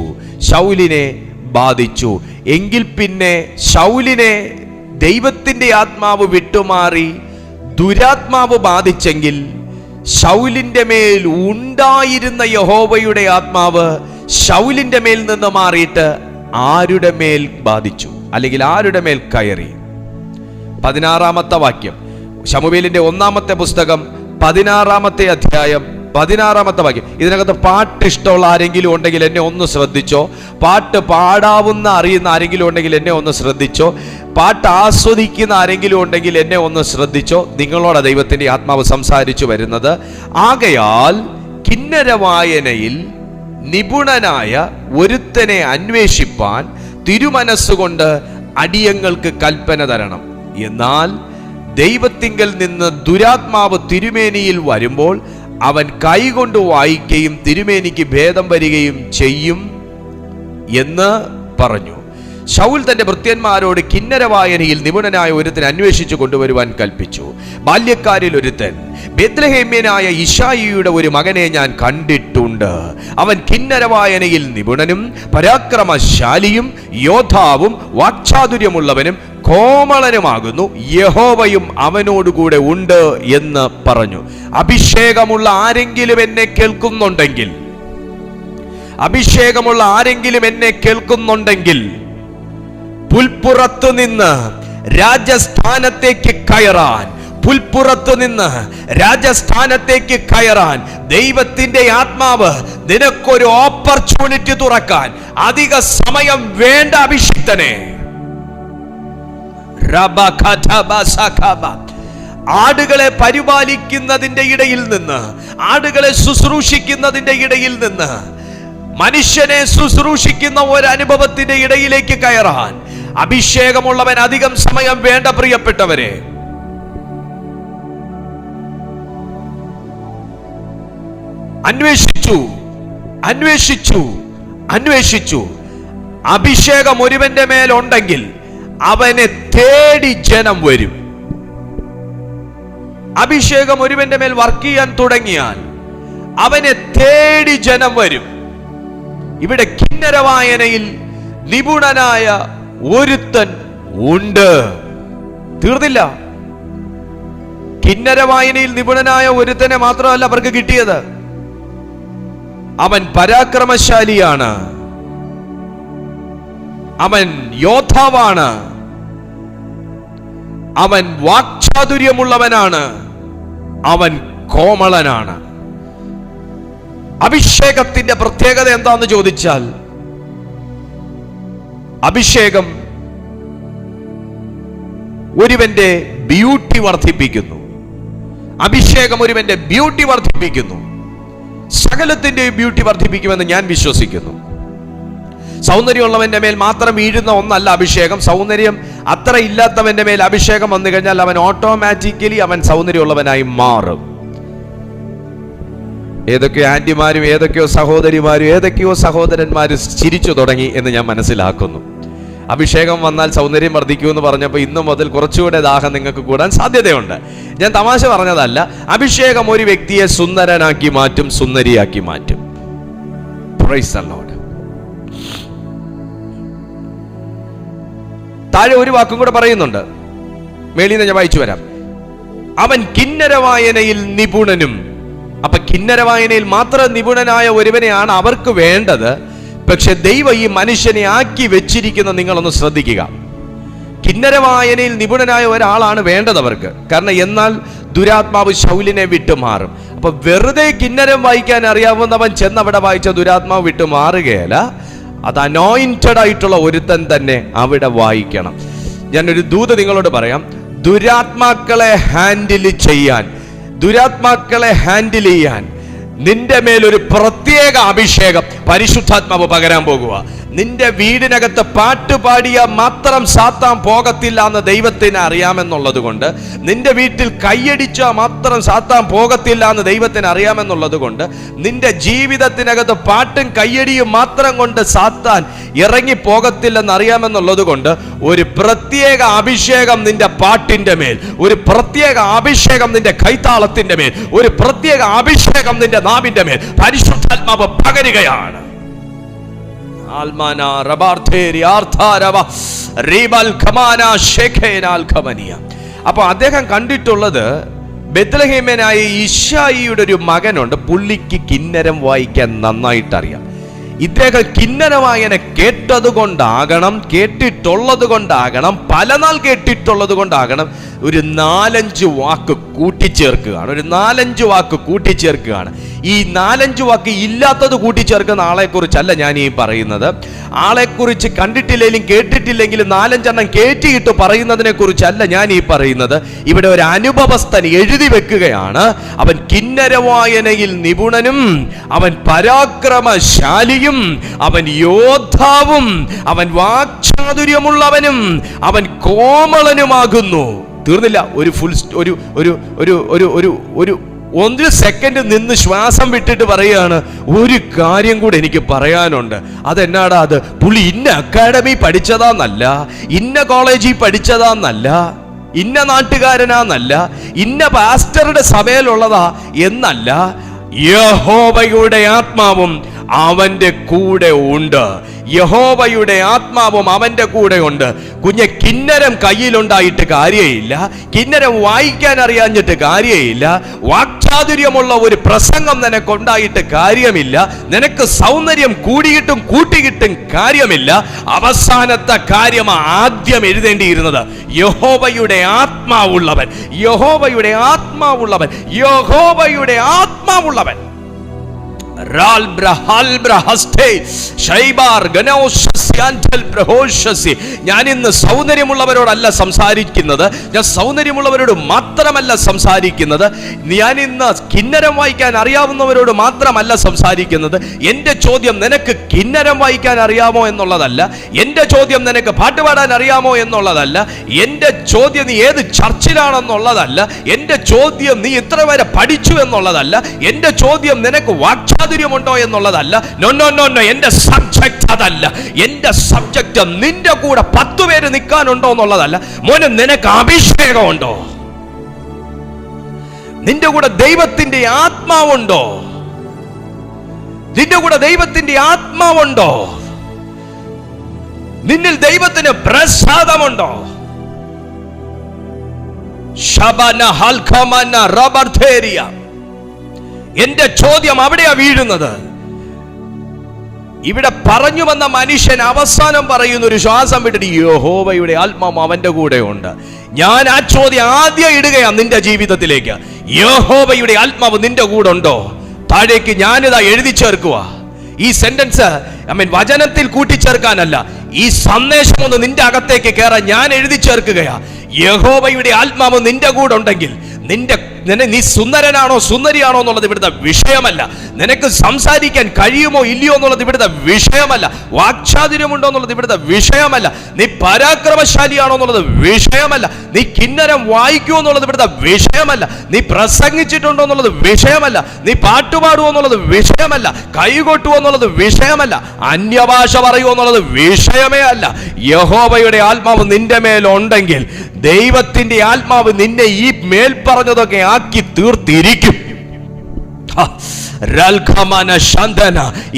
എങ്കിൽ പിന്നെ ശൗലിനെ ദൈവത്തിന്റെ ആത്മാവ് വിട്ടുമാറി ദുരാത്മാവ് ബാധിച്ചെങ്കിൽ, ശൗലിന്റെ മേൽ ഉണ്ടായിരുന്ന യഹോവയുടെ ആത്മാവ് ശൗലിന്റെ മേൽ നിന്ന് മാറിയിട്ട് ആരുടെ മേൽ ബാധിച്ചു, അല്ലെങ്കിൽ ആരുടെ മേൽ കയറി? 16-ാമത്തെ വാക്യം, ശമൂവേലിന്റെ 1-ാമത്തെ പുസ്തകം 16-ാമത്തെ അധ്യായം 16-ാമത്തെ വാക്യം. ഇതിനകത്ത് പാട്ട് ഇഷ്ടമുള്ള ആരെങ്കിലും ഉണ്ടെങ്കിൽ എന്നെ ഒന്ന് ശ്രദ്ധിച്ചോ. പാട്ട് പാടാവുന്ന അറിയുന്ന ആരെങ്കിലും ഉണ്ടെങ്കിൽ എന്നെ ഒന്ന് ശ്രദ്ധിച്ചോ. പാട്ട് ആസ്വദിക്കുന്ന ആരെങ്കിലും ഉണ്ടെങ്കിൽ എന്നെ ഒന്ന് ശ്രദ്ധിച്ചോ. നിങ്ങളോട് ദൈവത്തിന്റെ ആത്മാവ് സംസാരിച്ചു വരുന്നത്. ആകയാൽ കിന്നരവായനയിൽ നിപുണനായ ഒരുത്തനെ അന്വേഷിപ്പാൻ തിരുമനസ്സുകൊണ്ട് അടിയങ്ങൾക്ക് കൽപ്പന തരണം. എന്നാൽ ദൈവത്തിങ്കൽ നിന്ന് ദുരാത്മാവ് തിരുമേനിയിൽ വരുമ്പോൾ അവൻ കൈകൊണ്ട് വായിക്കുകയും തിരുമേനിക്ക് ഭേദം വരികയും ചെയ്യും എന്ന് പറഞ്ഞു. ശൗൽ തന്റെ ഭൃത്യന്മാരോട് കിന്നരവായനയിൽ നിപുണനായ ഒരുത്തൻ അന്വേഷിച്ചു കൊണ്ടുവരുവാൻ കൽപ്പിച്ചു. ബാല്യക്കാരിൽ ഒരുത്തൻ, ബേത്ലഹേമ്യനായ ഇശായിയുടെ ഒരു മകനെ ഞാൻ കണ്ടിട്ടുണ്ട്. അവൻ കിന്നരവായനയിൽ നിപുണനും പരാക്രമശാലിയും യോദ്ധാവും വാക്ചാതുര്യമുള്ളവനും കോമളനുമാകുന്നു. യഹോവയും അവനോടുകൂടെ ഉണ്ട് എന്ന് പറഞ്ഞു. അഭിഷേകമുള്ള ആരെങ്കിലും എന്നെ കേൾക്കുന്നുണ്ടെങ്കിൽ പുൽപ്പുറത്തു നിന്ന് രാജസ്ഥാനത്തേക്ക് കയറാൻ ദൈവത്തിന്റെ ആത്മാവ് നിനക്കൊരു ഓപ്പർച്യൂണിറ്റി തുറക്കാൻ അധിക സമയം വേണ്ട. അഭിഷിക്തനെ, ആടുകളെ പരിപാലിക്കുന്നതിന്റെ ഇടയിൽ നിന്ന്, ആടുകളെ ശുശ്രൂഷിക്കുന്നതിന്റെ ഇടയിൽ നിന്ന് മനുഷ്യനെ ശുശ്രൂഷിക്കുന്ന ഒരു അനുഭവത്തിന്റെ ഇടയിലേക്ക് കയറാൻ അഭിഷേകമുള്ളവൻ അധികം സമയം വേണ്ട. പ്രിയപ്പെട്ടവരെ, അന്വേഷിച്ചു. അഭിഷേകം ഒരുവന്റെ മേലുണ്ടെങ്കിൽ അവനെ തേടി ജനം വരും. അഭിഷേകം ഒരുവന്റെ മേൽ വർക്ക് ചെയ്യാൻ തുടങ്ങിയാൽ അവനെ തേടി ജനം വരും. ഇവിടെ കിന്നരവായനയിൽ നിപുണനായ ഒരുത്തൻ ഉണ്ട്. തീർന്നില്ല. കിന്നര വായനയിൽ നിപുണനായ ഒരുത്തനെ മാത്രമല്ല അവർക്ക് കിട്ടിയത്. അവൻ പരാക്രമശാലിയാണ്, അവൻ യോദ്ധാവാണ്, അവൻ വാക്ചാതുര്യമുള്ളവനാണ്, അവൻ കോമളനാണ്. അഭിഷേകത്തിന്റെ പ്രത്യേകത എന്താന്ന് ചോദിച്ചാൽ, അഭിഷേകം ഒരുവന്റെ ബ്യൂട്ടി വർദ്ധിപ്പിക്കുന്നു. അഭിഷേകം ഒരുവന്റെ ബ്യൂട്ടി വർദ്ധിപ്പിക്കുന്നു. സകലത്തിന്റെ ബ്യൂട്ടി വർദ്ധിപ്പിക്കുമെന്ന് ഞാൻ വിശ്വസിക്കുന്നു. സൗന്ദര്യമുള്ളവന്റെ മേൽ മാത്രം വീഴുന്ന ഒന്നല്ല അഭിഷേകം. സൗന്ദര്യം അത്ര ഇല്ലാത്തവന്റെ മേൽ അഭിഷേകം വന്നു കഴിഞ്ഞാൽ അവൻ ഓട്ടോമാറ്റിക്കലി അവൻ സൗന്ദര്യമുള്ളവനായി മാറും. ഏതൊക്കെയോ ആന്റിമാരും ഏതൊക്കെയോ സഹോദരിമാരും ഏതൊക്കെയോ സഹോദരന്മാരും ചിരിച്ചു തുടങ്ങി എന്ന് ഞാൻ മനസ്സിലാക്കുന്നു. അഭിഷേകം വന്നാൽ സൗന്ദര്യം വർദ്ധിക്കുമെന്ന് പറഞ്ഞപ്പോൾ ഇന്നു മുതൽ കുറച്ചുകൂടെ ദാഹം നിങ്ങൾക്ക് കൂടാൻ സാധ്യതയുണ്ട്. ഞാൻ തമാശ പറഞ്ഞതല്ല. അഭിഷേകം ഒരു വ്യക്തിയെ സുന്ദരനാക്കി മാറ്റും, സുന്ദരിയാക്കി മാറ്റും. Praise the Lord. താഴെ ഒരു വാക്കും കൂടെ പറയുന്നുണ്ട്, മേളിൽ നിന്ന് ഞാൻ വായിച്ചു വരാം. അവൻ കിന്നര വായനയിൽ നിപുണനും. അപ്പൊ കിന്നര വായനയിൽ മാത്രം നിപുണനായ ഒരുവനെയാണ് അവർക്ക് വേണ്ടത്. പക്ഷെ ദൈവം ഈ മനുഷ്യനെ ആക്കി വെച്ചിരിക്കുന്ന നിങ്ങളൊന്ന് ശ്രദ്ധിക്കുക. കിന്നര വായനയിൽ നിപുണനായ ഒരാളാണ് വേണ്ടത് അവർക്ക്. കാരണം എന്നാൽ ദുരാത്മാവ് ശൗലിനെ വിട്ടുമാറും. അപ്പൊ വെറുതെ കിന്നരം വായിക്കാൻ അറിയാവുന്നവൻ ചെന്നവിടെ വായിച്ച ദുരാത്മാവ് വിട്ടുമാറുകയല്ല, അത് അനോയിന്റഡ് ആയിട്ടുള്ള ഒരുത്തൻ തന്നെ അവിടെ വായിക്കണം. ഞാനൊരു ദൂത് നിങ്ങളോട് പറയാം. ദുരാത്മാക്കളെ ഹാൻഡിൽ ചെയ്യാൻ നിന്റെ മേലൊരു പ്രത്യേക അഭിഷേകം പരിശുദ്ധാത്മാവ് പകരാൻ പോകുക. നിന്റെ വീടിനകത്ത് പാട്ട് പാടിയാൽ മാത്രം സാത്താൻ പോകത്തില്ല എന്ന് ദൈവത്തിന് അറിയാമെന്നുള്ളത് കൊണ്ട്, നിന്റെ വീട്ടിൽ കൈയടിച്ചാൽ മാത്രം സാത്താൻ പോകത്തില്ല എന്ന് ദൈവത്തിന് അറിയാമെന്നുള്ളത് കൊണ്ട്, നിന്റെ ജീവിതത്തിനകത്ത് പാട്ടും കയ്യടിയും മാത്രം കൊണ്ട് സാത്താൻ ഇറങ്ങി പോകത്തില്ലെന്ന് അറിയാമെന്നുള്ളത് കൊണ്ട് ഒരു പ്രത്യേക അഭിഷേകം നിന്റെ പാട്ടിന്റെ മേൽ, ഒരു പ്രത്യേക അഭിഷേകം നിന്റെ കൈത്താളത്തിന്റെ മേൽ, ഒരു പ്രത്യേക അഭിഷേകം നിന്റെ നാവിന്റെ മേൽ പരിശുദ്ധാത്മാവ് പകരുകയാണ്. അപ്പൊ അദ്ദേഹം കണ്ടിട്ടുള്ളത് ബെത്ലഹേമ്യനായ ഇശായിയുടെ ഒരു മകനുണ്ട്. പുള്ളിക്ക് കിന്നരം വായിക്കാൻ നന്നായിട്ട് അറിയാം. ഇദ്ദേഹം കിന്നര വായന കേട്ടിട്ടുള്ളത് കൊണ്ടാകണം, പല നാൾ കേട്ടിട്ടുള്ളത് കൊണ്ടാകണം, ഒരു 4-5 വാക്ക് കൂട്ടിച്ചേർക്കുകയാണ്. ഈ 4-5 വാക്ക് ഇല്ലാത്തത് കൂട്ടിച്ചേർക്കുന്ന ആളെക്കുറിച്ചല്ല ഞാൻ ഈ പറയുന്നത്. ആളെക്കുറിച്ച് കണ്ടിട്ടില്ലെങ്കിലും കേട്ടിട്ടില്ലെങ്കിലും 4-5 എണ്ണം കേറ്റിയിട്ട് പറയുന്നതിനെ കുറിച്ചല്ല ഞാൻ ഈ പറയുന്നത്. ഇവിടെ ഒരു അനുഭവസ്ഥൻ എഴുതി വെക്കുകയാണ്. അവൻ കിന്നര വായനയിൽ നിപുണനും, അവൻ പരാക്രമശാലിയും, അവൻ യോദ്ധാവും, അവൻ വാക്ചാതുര്യമുള്ളവനും, അവൻ കോമളനുമാകുന്നു. തീർന്നില്ല. ഒരു സെക്കൻഡ് നിന്ന് ശ്വാസം വിട്ടിട്ട് പറയുകയാണ്, ഒരു കാര്യം കൂടെ എനിക്ക് പറയാനുണ്ട്. അതെന്നാടാ അത്? പുള്ളി ഇന്ന അക്കാഡമി പഠിച്ചതാന്നല്ല, ഇന്ന കോളേജിൽ പഠിച്ചതാന്നല്ല, ഇന്ന നാട്ടുകാരനാന്നല്ല, ഇന്ന പാസ്റ്ററുടെ സഭയിലുള്ളതാ എന്നല്ല, യഹോവയുടെ ആത്മാവും അവന്റെ കൂടെ ഉണ്ട്. യഹോവയുടെ ആത്മാവും അവന്റെ കൂടെ ഉണ്ട്. കുഞ്ഞെ, കിന്നരം കയ്യിലുണ്ടായിട്ട് കാര്യമില്ല, കിന്നരം വായിക്കാൻ അറിയാഞ്ഞിട്ട് കാര്യമില്ല, വാക്ചാതുര്യമുള്ള ഒരു പ്രസംഗം നിനക്കുണ്ടായിട്ട് കാര്യമില്ല, നിനക്ക് സൗന്ദര്യം കൂടിയിട്ടും കൂട്ടിയിട്ടും കാര്യമില്ല. അവസാനത്തെ കാര്യം ആദ്യം എഴുതേണ്ടിയിരുന്നത് യഹോവയുടെ ആത്മാവുള്ളവൻ, യഹോവയുടെ ആത്മാവുള്ളവൻ, യഹോവയുടെ ആത്മാവുള്ളവൻ. ഞാൻ ഇന്ന് സൗന്ദര്യമുള്ളവരോടല്ല സംസാരിക്കുന്നത്, ഞാൻ സൗന്ദര്യമുള്ളവരോട് മാത്രമല്ല സംസാരിക്കുന്നത്, ഞാൻ ഇന്ന് കിന്നരം വായിക്കാൻ അറിയാവുന്നവരോട് മാത്രമല്ല സംസാരിക്കുന്നത്. എന്റെ ചോദ്യം നിനക്ക് കിന്നരം വായിക്കാൻ അറിയാമോ എന്നുള്ളതല്ല, എന്റെ ചോദ്യം നിനക്ക് പാട്ടുപാടാൻ അറിയാമോ എന്നുള്ളതല്ല, എന്റെ ചോദ്യം നീ ഏത് ചർച്ചിലാണെന്നുള്ളതല്ല, എന്റെ ചോദ്യം നീ ഇത്ര വരെ പഠിച്ചു എന്നുള്ളതല്ല, എന്റെ ചോദ്യം നിനക്ക് വാക്ചാതുര്യമുണ്ടോ എന്നുള്ളതല്ല. നോ നോ നോ നോ, എന്റെ സബ്ജക്റ്റ് അതല്ല. എന്റെ സബ്ജക്റ്റ് നിന്റെ കൂടെ 10 പേര് നിൽക്കാനുണ്ടോ എന്നുള്ളതല്ല. മോനെ, നിനക്ക് അഭിഷേകമുണ്ടോ? നിന്റെ കൂടെ ദൈവത്തിന്റെ ആത്മാവുണ്ടോ? നിന്റെ കൂടെ ദൈവത്തിന്റെ ആത്മാവുണ്ടോ? നിന്നിൽ ദൈവത്തിന് പ്രസാദമുണ്ടോ? എന്റെ ചോദ്യം അവിടെയാ വീഴുന്നത്. ഇവിടെ പറഞ്ഞു വന്ന മനുഷ്യൻ അവസാനം പറയുന്ന ഒരു ശ്വാസം വിട്ടിട്ട് യഹോവയുടെ ആത്മാവ് അവന്റെ കൂടെ ഉണ്ട്. ഞാൻ ആ ചോദ്യം ആദ്യം ഇടുകയാണ് നിന്റെ ജീവിതത്തിലേക്ക്. യഹോവയുടെ ആത്മാവ് നിന്റെ കൂടെ ഉണ്ടോ? താഴേക്ക് ഞാനിതാ എഴുതി ചേർക്കുക. ഈ സെന്റൻസ് വചനത്തിൽ കൂട്ടിച്ചേർക്കാനല്ല, ഈ സന്ദേശം ഒന്ന് നിന്റെ അകത്തേക്ക് കയറാൻ ഞാൻ എഴുതി ചേർക്കുകയാ. യഹോവയുടെ ആത്മാവ് നിന്റെ കൂടെ ഉണ്ടെങ്കിൽ നീ സുന്ദരനാണോ സുന്ദരിയാണോ എന്നുള്ളത് ഇവിടുത്തെ വിഷയമല്ല. നിനക്ക് സംസാരിക്കാൻ കഴിയുമോ ഇല്ലയോ എന്നുള്ളത് ഇവിടുത്തെ വിഷയമല്ല. വാക്ചാതുര്യമുണ്ടോ എന്നുള്ളത് ഇവിടുത്തെ വിഷയമല്ല. നീ പരാക്രമശാലിയാണോ എന്നുള്ളത് വിഷയമല്ല. നീ കിന്നരം വായിക്കുമോ എന്നുള്ളത് ഇവിടുത്തെ വിഷയമല്ല. നീ പ്രസംഗിച്ചിട്ടുണ്ടോ എന്നുള്ളത് വിഷയമല്ല. നീ പാട്ടുപാടുമോ എന്നുള്ളത് വിഷയമല്ല. കൈകൊട്ടുമോ എന്നുള്ളത് വിഷയമല്ല. അന്യഭാഷ പറയുമോ എന്നുള്ളത് വിഷയമേ അല്ല. യഹോവയുടെ ആത്മാവ് നിന്റെ മേലുണ്ടെങ്കിൽ ദൈവത്തിന്റെ ആത്മാവ് നിന്നെ ഈ മേൽ പറഞ്ഞതൊക്കെ ആക്കി തീർത്തിരിക്കും.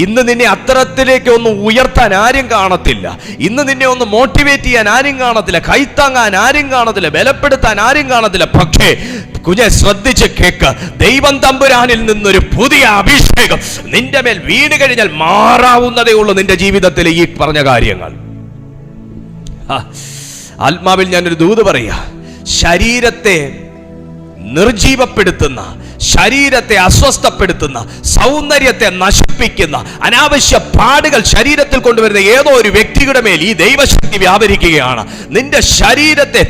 ഇന്ന് നിന്നെ അത്തരത്തിലേക്ക് ഒന്ന് ഉയർത്താൻ ആരും കാണത്തില്ല. ഇന്ന് നിന്നെ ഒന്ന് മോട്ടിവേറ്റ് ചെയ്യാൻ ആരും കാണത്തില്ല. കൈത്താങ്ങാൻ ആരും കാണത്തില്ല. ബലപ്പെടുത്താൻ ആരും കാണത്തില്ല. പക്ഷേ കുഞ്ഞെ ശ്രദ്ധിച്ച് കേക്ക്, ദൈവം തമ്പുരാനിൽ നിന്നൊരു പുതിയ അഭിഷേകം നിന്റെ മേൽ വീണ് കഴിഞ്ഞാൽ മാറാവുന്നതേ ഉള്ളൂ നിന്റെ ജീവിതത്തിലെ ഈ പറഞ്ഞ കാര്യങ്ങൾ. ആത്മാവിൽ ഞാനൊരു ദൂത് പറയാ. ശരീരത്തെ നിർജീവപ്പെടുത്തുന്ന, ശരീരത്തെ അസ്വസ്ഥപ്പെടുത്തുന്ന, സൗന്ദര്യത്തെ നശിപ്പിക്കുന്ന അനാവശ്യ പാടുകൾ ശരീരത്തിൽ കൊണ്ടുവരുന്ന ഏതോ ഒരു വ്യക്തിയുടെ മേൽ ഈ ദൈവശക്തി വ്യാപരിക്കുകയാണ്. നിന്റെ ശരീരത്തെ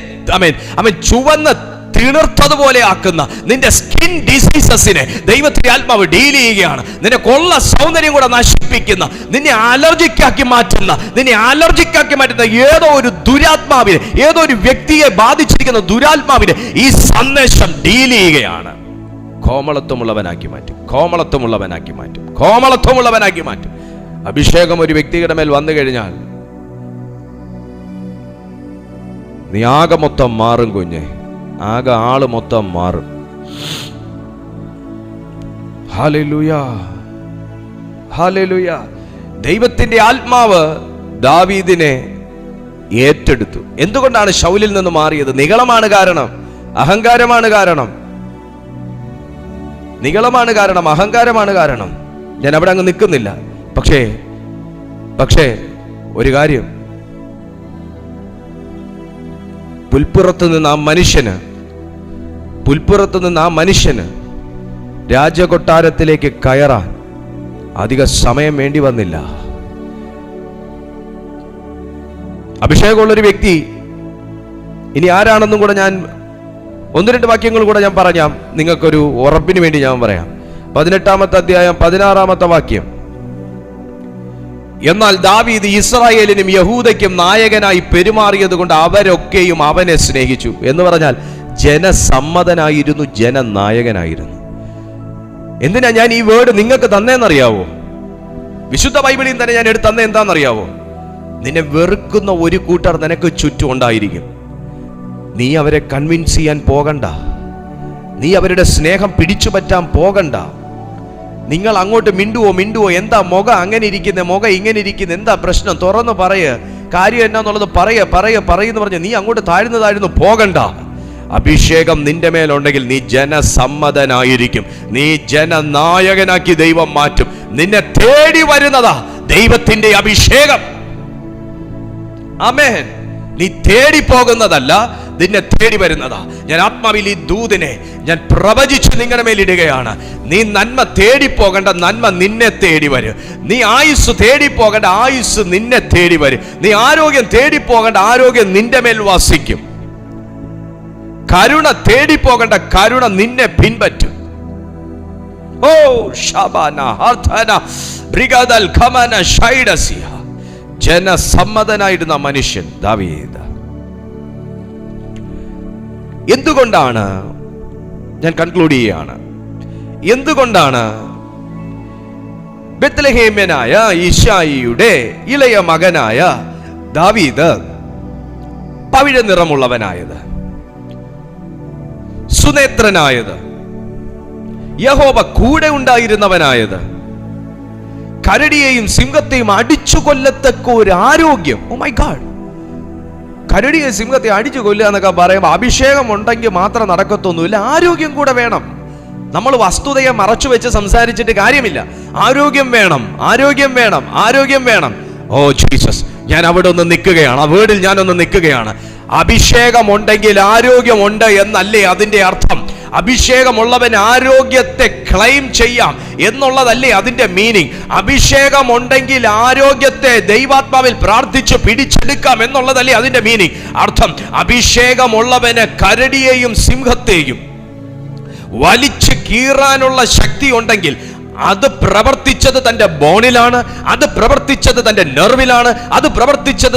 ചുവന്ന് തിണർത്തതുപോലെ ആക്കുന്ന നിന്റെ സ്കിൻ ഡിസീസസിനെ ദൈവത്തിന്റെ ആത്മാവ് ഡീൽ ചെയ്യുകയാണ്. നിന്നെ കൊള്ള സൗന്ദര്യം കൂടെ നശിപ്പിക്കുന്ന, നിന്നെ അലർജിക്കാക്കി മാറ്റുന്ന ഏതോ ഒരു ദുരാത്മാവിനെ, ഏതോ ഒരു വ്യക്തിയെ ബാധിച്ചിരിക്കുന്ന ദുരാത്മാവിനെ ഈ സന്ദേശം ഡീൽ ചെയ്യുകയാണ്. കോമളത്വമുള്ളവനാക്കി മാറ്റും. അഭിഷേകം ഒരു വ്യക്തിയുടെ മേൽ വന്നു കഴിഞ്ഞാൽ നീ ആകെ മൊത്തം മാറും കുഞ്ഞെ. ആകെ ആള് മൊത്തം മാറും. ഹല്ലേലൂയ. ദൈവത്തിന്റെ ആത്മാവ് ദാവീദിനെ ഏറ്റെടുത്തു. എന്തുകൊണ്ടാണ് ശൗലിൽ നിന്ന് മാറിയത്? നിഗളമാണ് കാരണം, അഹങ്കാരമാണ് കാരണം. അഹങ്കാരമാണ് കാരണം. ഞാൻ അവിടെ അങ്ങ് നിൽക്കുന്നില്ല. പക്ഷേ ഒരു കാര്യം, പുൽപ്പുറത്ത് നിന്ന് ആ മനുഷ്യന് രാജകൊട്ടാരത്തിലേക്ക് കയറാൻ അധിക സമയം വേണ്ടി വന്നില്ല. അഭിഷേകമുള്ളൊരു വ്യക്തി ഇനി ആരാണെന്നും കൂടെ ഞാൻ 1-2 വാക്യങ്ങൾ കൂടെ ഞാൻ പറഞ്ഞാം. നിങ്ങൾക്കൊരു ഉറപ്പിന് വേണ്ടി ഞാൻ പറയാം. 18-ാമത്തെ അധ്യായം 16-ാമത്തെ വാക്യം. എന്നാൽ ദാവീദ് ഇസ്രായേലിനും യഹൂദയ്ക്കും നായകനായി പെരുമാറിയത് കൊണ്ട് അവരൊക്കെയും അവനെ സ്നേഹിച്ചു. എന്ന് പറഞ്ഞാൽ ജനസമ്മതനായിരുന്നു, ജനനായകനായിരുന്നു. എന്തിനാ ഞാൻ ഈ വേർഡ് നിങ്ങൾക്ക് തന്നേന്നറിയാവോ? വിശുദ്ധ ബൈബിളിൽ തന്നെ ഞാൻ എടുത്ത് തന്നെ എന്താണെന്നറിയാവോ? നിന്നെ വെറുക്കുന്ന ഒരു കൂട്ടർ നിനക്ക് ചുറ്റും ഉണ്ടായിരിക്കും. നീ അവരെ കൺവിൻസ് ചെയ്യാൻ പോകണ്ട. നീ അവരുടെ സ്നേഹം പിടിച്ചു പറ്റാൻ പോകണ്ട. നിങ്ങൾ അങ്ങോട്ട് മിണ്ടുവോ എന്താ മുഖം അങ്ങനെ ഇരിക്കുന്നത്, മുഖം ഇങ്ങനെ ഇരിക്കുന്നത്, എന്താ പ്രശ്നം, തുറന്ന് പറയ, കാര്യം എന്നാന്നുള്ളത് പറയുന്നു പറഞ്ഞ് നീ അങ്ങോട്ട് താഴ്ന്നു പോകണ്ട. അഭിഷേകം നിന്റെ മേലുണ്ടെങ്കിൽ നീ ജനസമ്മതനായിരിക്കും. നീ ജനനായകനാക്കി ദൈവം മാറ്റും. നിന്നെ തേടി വരുന്നതാ ദൈവത്തിന്റെ അഭിഷേകം. ആമേൻ. നീ തേടി പോകുന്നതല്ല, നിന്നെ തേടി വരുന്നതാ. ഞാൻ ആത്മാവിൽ ഈ ദൂതിനെ ഞാൻ പ്രവചിച്ച് നിങ്ങളുടെ മേലിടുകയാണ്. നീ നന്മ തേടി പോകേണ്ട, നന്മ നിന്നെ തേടി വരും. നീ ആയുസ് തേടി പോകേണ്ട, ആയുസ് നിന്നെ തേടി വരും. നീ ആരോഗ്യം തേടി പോകേണ്ട, ആരോഗ്യം നിന്റെ മേൽ വസിക്കും. കരുണ തേടി പോകേണ്ട, കരുണ നിന്നെ പിൻപറ്റും. ഓ ശബാന ഹർതന ബ്രിഗദൽ ഖമന ഷൈഡസിയ. ജനസമ്മതനായിരുന്ന മനുഷ്യൻ ദാവീദ്. എന്തുകൊണ്ടാണ്, ഞാൻ കൺക്ലൂഡ് ചെയ്യുകയാണ്, എന്തുകൊണ്ടാണ് ബെത്ലഹേമ്യനായ യിശായിയുടെ ഇളയ മകനായ ദാവീദ് പവിഴ നിറമുള്ളവനായത്, സുനേത്രനായത്, യഹോവ കൂടെ ഉണ്ടായിരുന്നവനായത്, കരടിയെയും സിംഹത്തെയും അടിച്ചു കൊല്ലത്തക്ക ഒരു ആരോഗ്യം. ഓ മൈ ഗാഡ്, കരടിയെ സിംഹത്തെ അടിച്ചു കൊല്ലുക എന്നൊക്കെ പറയുമ്പോൾ അഭിഷേകം ഉണ്ടെങ്കിൽ മാത്രം നടക്കത്തൊന്നുമില്ല, ആരോഗ്യം കൂടെ വേണം. നമ്മൾ വസ്തുതയെ മറച്ചു വെച്ച് സംസാരിച്ചിട്ട് കാര്യമില്ല. ആരോഗ്യം വേണം, ആരോഗ്യം വേണം, ആരോഗ്യം വേണം. ഓ ജീസസ്, ഞാൻ അവിടെ ഒന്ന് നിൽക്കുകയാണ്, ആ വേർഡിൽ ഞാനൊന്ന് നിൽക്കുകയാണ്. അഭിഷേകമുണ്ടെങ്കിൽ ആരോഗ്യമുണ്ട് എന്നല്ലേ അതിന്റെ അർത്ഥം? അഭിഷേകമുള്ളവൻ ആരോഗ്യത്തെ ക്ലെയിം ചെയ്യാം എന്നുള്ളതല്ലേ അതിന്റെ മീനിങ്? അഭിഷേകമുണ്ടെങ്കിൽ ആരോഗ്യത്തെ ദൈവാത്മാവിൽ പ്രാർത്ഥിച്ച് പിടിച്ചെടുക്കാം എന്നുള്ളതല്ലേ അതിന്റെ മീനിങ്, അർത്ഥം? അഭിഷേകമുള്ളവന് കരടിയെയും സിംഹത്തെയും വലിച്ചു കീറാനുള്ള ശക്തി ഉണ്ടെങ്കിൽ അത് പ്രവർത്തിച്ചത് തന്റെ ബോണിലാണ്, അത് പ്രവർത്തിച്ചത് തന്റെ നെർവിലാണ്, അത് പ്രവർത്തിച്ചത്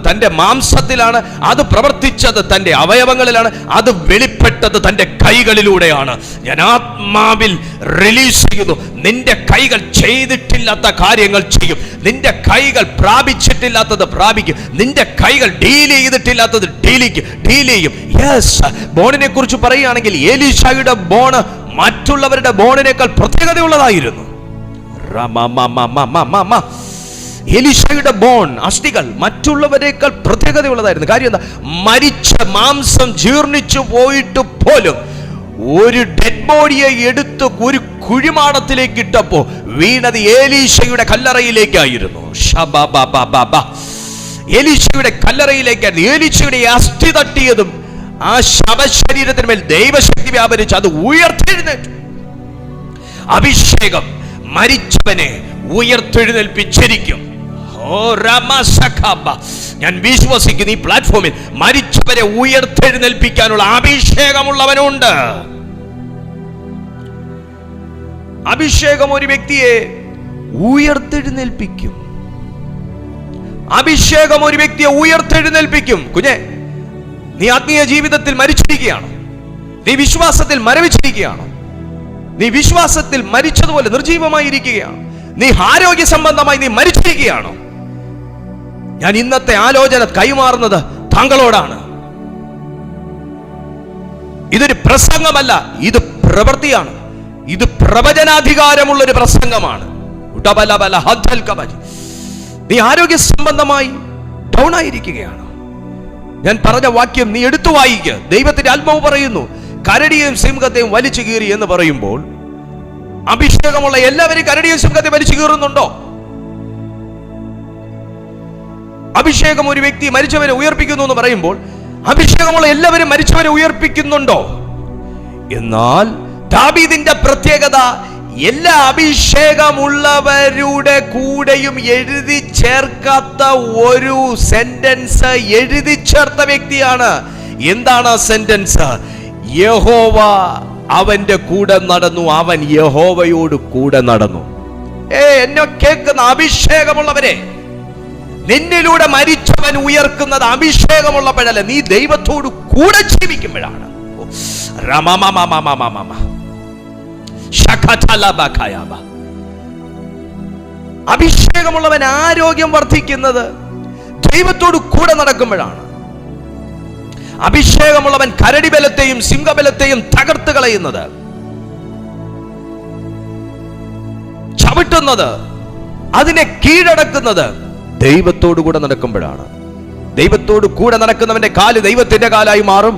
തന്റെ മാംസത്തിലാണ്, അത് പ്രവർത്തിച്ചത് തന്റെ അവയവങ്ങളിലാണ്, അത് വെളിപ്പെട്ടത് തന്റെ കൈകളിലൂടെയാണ്. ഞാൻ ആത്മാവിൽ റിലീസ് ചെയ്യുന്നു, നിന്റെ കൈകൾ ചെയ്തിട്ടില്ലാത്ത കാര്യങ്ങൾ ചെയ്യും, നിന്റെ കൈകൾ പ്രാപിച്ചിട്ടില്ലാത്തത് പ്രാപിക്കും, നിന്റെ കൈകൾ ഡീൽ ചെയ്തിട്ടില്ലാത്തത് ഡീൽ ചെയ്യും. യെസ്, ബോണിനെ കുറിച്ച് പറയുകയാണെങ്കിൽ എലീശയുടെ ബോണ് മറ്റുള്ളവരുടെ ബോണിനേക്കാൾ പ്രത്യേകതയുള്ളതായിരുന്നു. എലീശയുടെ ബോൺ, അസ്ഥികൾ മറ്റുള്ളവരെക്കാൾ പ്രത്യേകതയുള്ളതായിരുന്നു. കാര്യം എന്താ? മരിച്ച മാംസം ജീർണിച്ചു പോയിട്ട് പോലും ഒരു ഡെഡ് ബോഡിയെ എടുത്ത് ഒരു കുഴിമാടത്തിലേക്ക് ഇട്ടപ്പോ വീണത് എലീശയുടെ കല്ലറയിലേക്കായിരുന്നു. എലീശയുടെ കല്ലറയിലേക്കായിരുന്നു. എലീശയുടെ അസ്ഥി തട്ടിയതും ആ ശവശരീരത്തിന് മേൽ ദൈവശക്തി വ്യാപരിച്ച് അത് ഉയർത്തെഴുന്നേറ്റു. അഭിഷേകം മരിച്ചവനെ ഉയർത്തെഴുന്നേൽപ്പിച്ചിരിക്കും. ഞാൻ വിശ്വസിക്കുന്നു, ഈ പ്ലാറ്റ്ഫോമിൽ മരിച്ചവരെ ഉയർത്തെഴുന്നേൽപ്പിക്കാനുള്ള അഭിഷേകമുള്ളവനുണ്ട്. അഭിഷേകം ഒരു വ്യക്തിയെ ഉയർത്തെഴുന്നേൽപ്പിക്കും. അഭിഷേകം ഒരു വ്യക്തിയെ ഉയർത്തെഴുന്നേൽപ്പിക്കും. കുഞ്ഞെ, നീ ആത്മീയ ജീവിതത്തിൽ മരിച്ചിരിക്കുകയാണ്, നീ വിശ്വാസത്തിൽ മരവിച്ചിരിക്കുകയാണ്, നീ വിശ്വാസത്തിൽ മരിച്ചതുപോലെ നിർജീവമായിരിക്കുകയാണ്, നീ ആരോഗ്യ സംബന്ധമായി നീ മരിച്ചിരിക്കുകയാണ്. ഞാൻ ഇന്നത്തെ ആലോചന കൈമാറുന്നത് താങ്കളോടാണ്. ഇതൊരു പ്രസംഗമല്ല, ഇത് പ്രവൃത്തിയാണ്. ഇത് പ്രവചനാധികാരമുള്ള ഒരു പ്രസംഗമാണ്. നീ ആരോഗ്യ സംബന്ധമായി ഡൗൺ ആയിരിക്കുകയാണ്. ഞാൻ പറഞ്ഞ വാക്യം നീ എടുത്തു വായിക്കുക. ദൈവത്തിന്റെ ആത്മാവ് പറയുന്നു, കരടിയെയും സിംഹത്തെയും വലിച്ചു കീറി എന്ന് പറയുമ്പോൾ അഭിഷേകമുള്ള എല്ലാവരും കരടിയെയും സിംഹത്തെ വലിച്ചു കീറുന്നുണ്ടോ? അഭിഷേകം ഒരു വ്യക്തി മരിച്ചവരെ ഉയർപ്പിക്കുന്നു എന്ന് പറയുമ്പോൾ അഭിഷേകമുള്ള എല്ലാവരും മരിച്ചവരെ ഉയർപ്പിക്കുന്നുണ്ടോ? എന്നാൽ ദാവീദിന്റെ പ്രത്യേകത, എല്ലാ അഭിഷേകമുള്ളവരുടെ കൂടെയും എഴുതി ചേർക്കാത്ത ഒരു സെന്റൻസ് എഴുതി ചേർത്ത വ്യക്തിയാണ്. എന്താണ് ആ സെന്റൻസ്? യഹോവ അവന്റെ കൂടെ നടന്നു, അവൻ യഹോവയോട് കൂടെ നടന്നു. എന്നെ കേൾക്കുന്ന അഭിഷേകമുള്ളവരെ, നിന്നിലൂടെ മരിച്ചവൻ ഉയർക്കുന്നത് അഭിഷേകമുള്ളപ്പോഴല്ല, നീ ദൈവത്തോട് കൂടെ ജീവിക്കുമ്പോഴാണ്. അഭിഷേകമുള്ളവൻ ആരോഗ്യം വർദ്ധിക്കുന്നത് ദൈവത്തോട് കൂടെ നടക്കുമ്പോഴാണ്. അഭിഷേകമുള്ളവൻ കരടി ബലത്തെയും സിംഹബലത്തെയും തകർത്ത് കളയുന്നത്, ചവിട്ടുന്നത്, അതിനെ കീഴടക്കുന്നത് ദൈവത്തോടു കൂടെ നടക്കുമ്പോഴാണ്. ദൈവത്തോട് കൂടെ നടക്കുന്നവന്റെ കാല് ദൈവത്തിന്റെ കാലായി മാറും,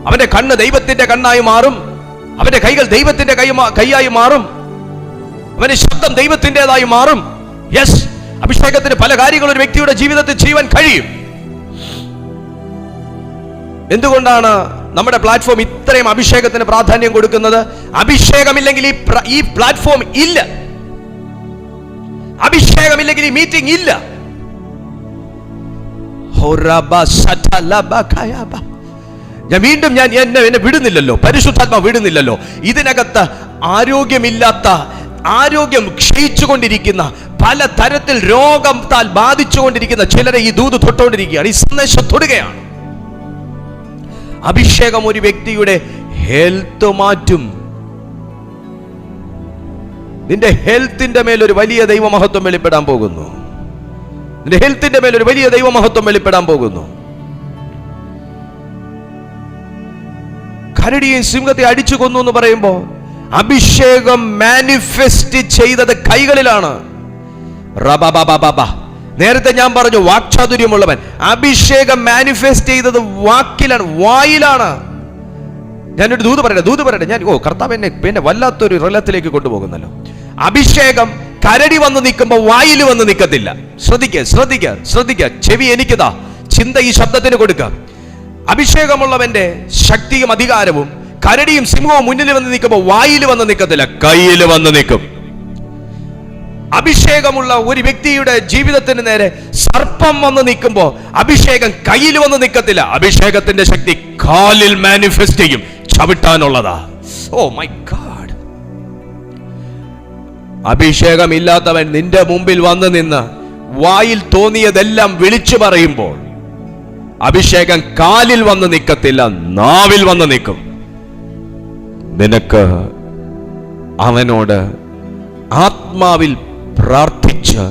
അവന്റെ കണ്ണ് ദൈവത്തിന്റെ കണ്ണായി മാറും, അവന്റെ കൈകൾ ദൈവത്തിന്റെ കൈയായി മാറും, അവന്റെ ശബ്ദം ദൈവത്തിൻ്റെതായി മാറും. യെസ്, അഭിഷേകത്തിന് പല കാര്യങ്ങളും ഒരു വ്യക്തിയുടെ ജീവിതത്തിൽ ചെയ്യുവാൻ കഴിയും. എന്തുകൊണ്ടാണ് നമ്മുടെ പ്ലാറ്റ്ഫോം ഇത്രയും അഭിഷേകത്തിന് പ്രാധാന്യം കൊടുക്കുന്നത്? അഭിഷേകമില്ലെങ്കിൽ ഈ പ്ലാറ്റ്ഫോം ഇല്ല, അഭിഷേകമില്ലെങ്കിൽ ഈ മീറ്റിംഗ് ഇല്ല. ഞാൻ വീണ്ടും എന്നെ വിടുന്നില്ലല്ലോ, പരിശുദ്ധാത്മാ വിടുന്നില്ലല്ലോ. ഇതിനകത്ത് ആരോഗ്യമില്ലാത്ത, ആരോഗ്യം ക്ഷയിച്ചുകൊണ്ടിരിക്കുന്ന, പല തരത്തിൽ രോഗത്താൽ ബാധിച്ചുകൊണ്ടിരിക്കുന്ന ചിലരെ ഈ ദൂത് തൊട്ടുകൊണ്ടിരിക്കുകയാണ്, ഈ സന്ദേശം തൊടുകയാണ്. അഭിഷേകം ഒരു വ്യക്തിയുടെ ഹെൽത്ത് മാറ്റും. നിന്റെ ഹെൽത്തിന്റെ മേലൊരു വലിയ ദൈവമഹത്വം വെളിപ്പെടാൻ പോകുന്നു. നിന്റെ ഹെൽത്തിന്റെ മേലൊരു വലിയ ദൈവമഹത്വം വെളിപ്പെടാൻ പോകുന്നു. കരടിയെയും സിംഹത്തെ അടിച്ചു കൊന്നു എന്ന് പറയുമ്പോൾ അഭിഷേകം മാനിഫെസ്റ്റ് ചെയ്തത് കൈകളിലാണ്. നേരത്തെ ഞാൻ പറഞ്ഞു വാക്ചാതുര്യമുള്ളവൻ. അഭിഷേകം മാനിഫെസ്റ്റ് ചെയ്തത് വാക്കിലാണ്, വായിലാണ്. ഞാനൊരു ദൂത് പറയട്ടെ. ഞാൻ കർത്താവ് എന്നെ വല്ലാത്തൊരു റലത്തിലേക്ക് കൊണ്ടുപോകുന്നല്ലോ. അഭിഷേകം കരടി വന്ന് നിൽക്കുമ്പോൾ വായിൽ വന്ന് നിൽക്കത്തില്ല. ശ്രദ്ധിക്കുക. ചെവി എനിക്കതാ, ചിന്ത ഈ ശബ്ദത്തിന് കൊടുക്കുക. അഭിഷേകമുള്ളവന്റെ ശക്തിയും അധികാരവും കരടിയും സിംഹവും മുന്നിൽ വന്ന് നിൽക്കുമ്പോൾ വായിൽ വന്ന് നിൽക്കത്തില്ല, കയ്യിൽ വന്ന് നിൽക്കും. അഭിഷേകമുള്ള ഒരു വ്യക്തിയുടെ ജീവിതത്തിന് നേരെ സർപ്പം വന്ന് നിൽക്കുമ്പോൾ അഭിഷേകം കയ്യിൽ വന്ന് നിൽക്കത്തില്ല, അഭിഷേകത്തിന്റെ ശക്തി കാലിൽ മാനിഫെസ്റ്റ് ചെയ്യും, ചവിട്ടാനുള്ളതാ. Oh my God. അഭിഷേകമില്ലാത്തവൻ നിന്റെ മുമ്പിൽ വന്ന് നിന്ന് വായിൽ തോന്നിയതെല്ലാം വിളിച്ചു പറയുമ്പോൾ അഭിഷേകം കാലിൽ വന്ന് നിൽക്കത്തില്ല, നാവിൽ വന്ന് നിൽക്കും. നിനക്ക് അവനോട് ആത്മാവിൽ പ്രാർത്ഥിച്ച്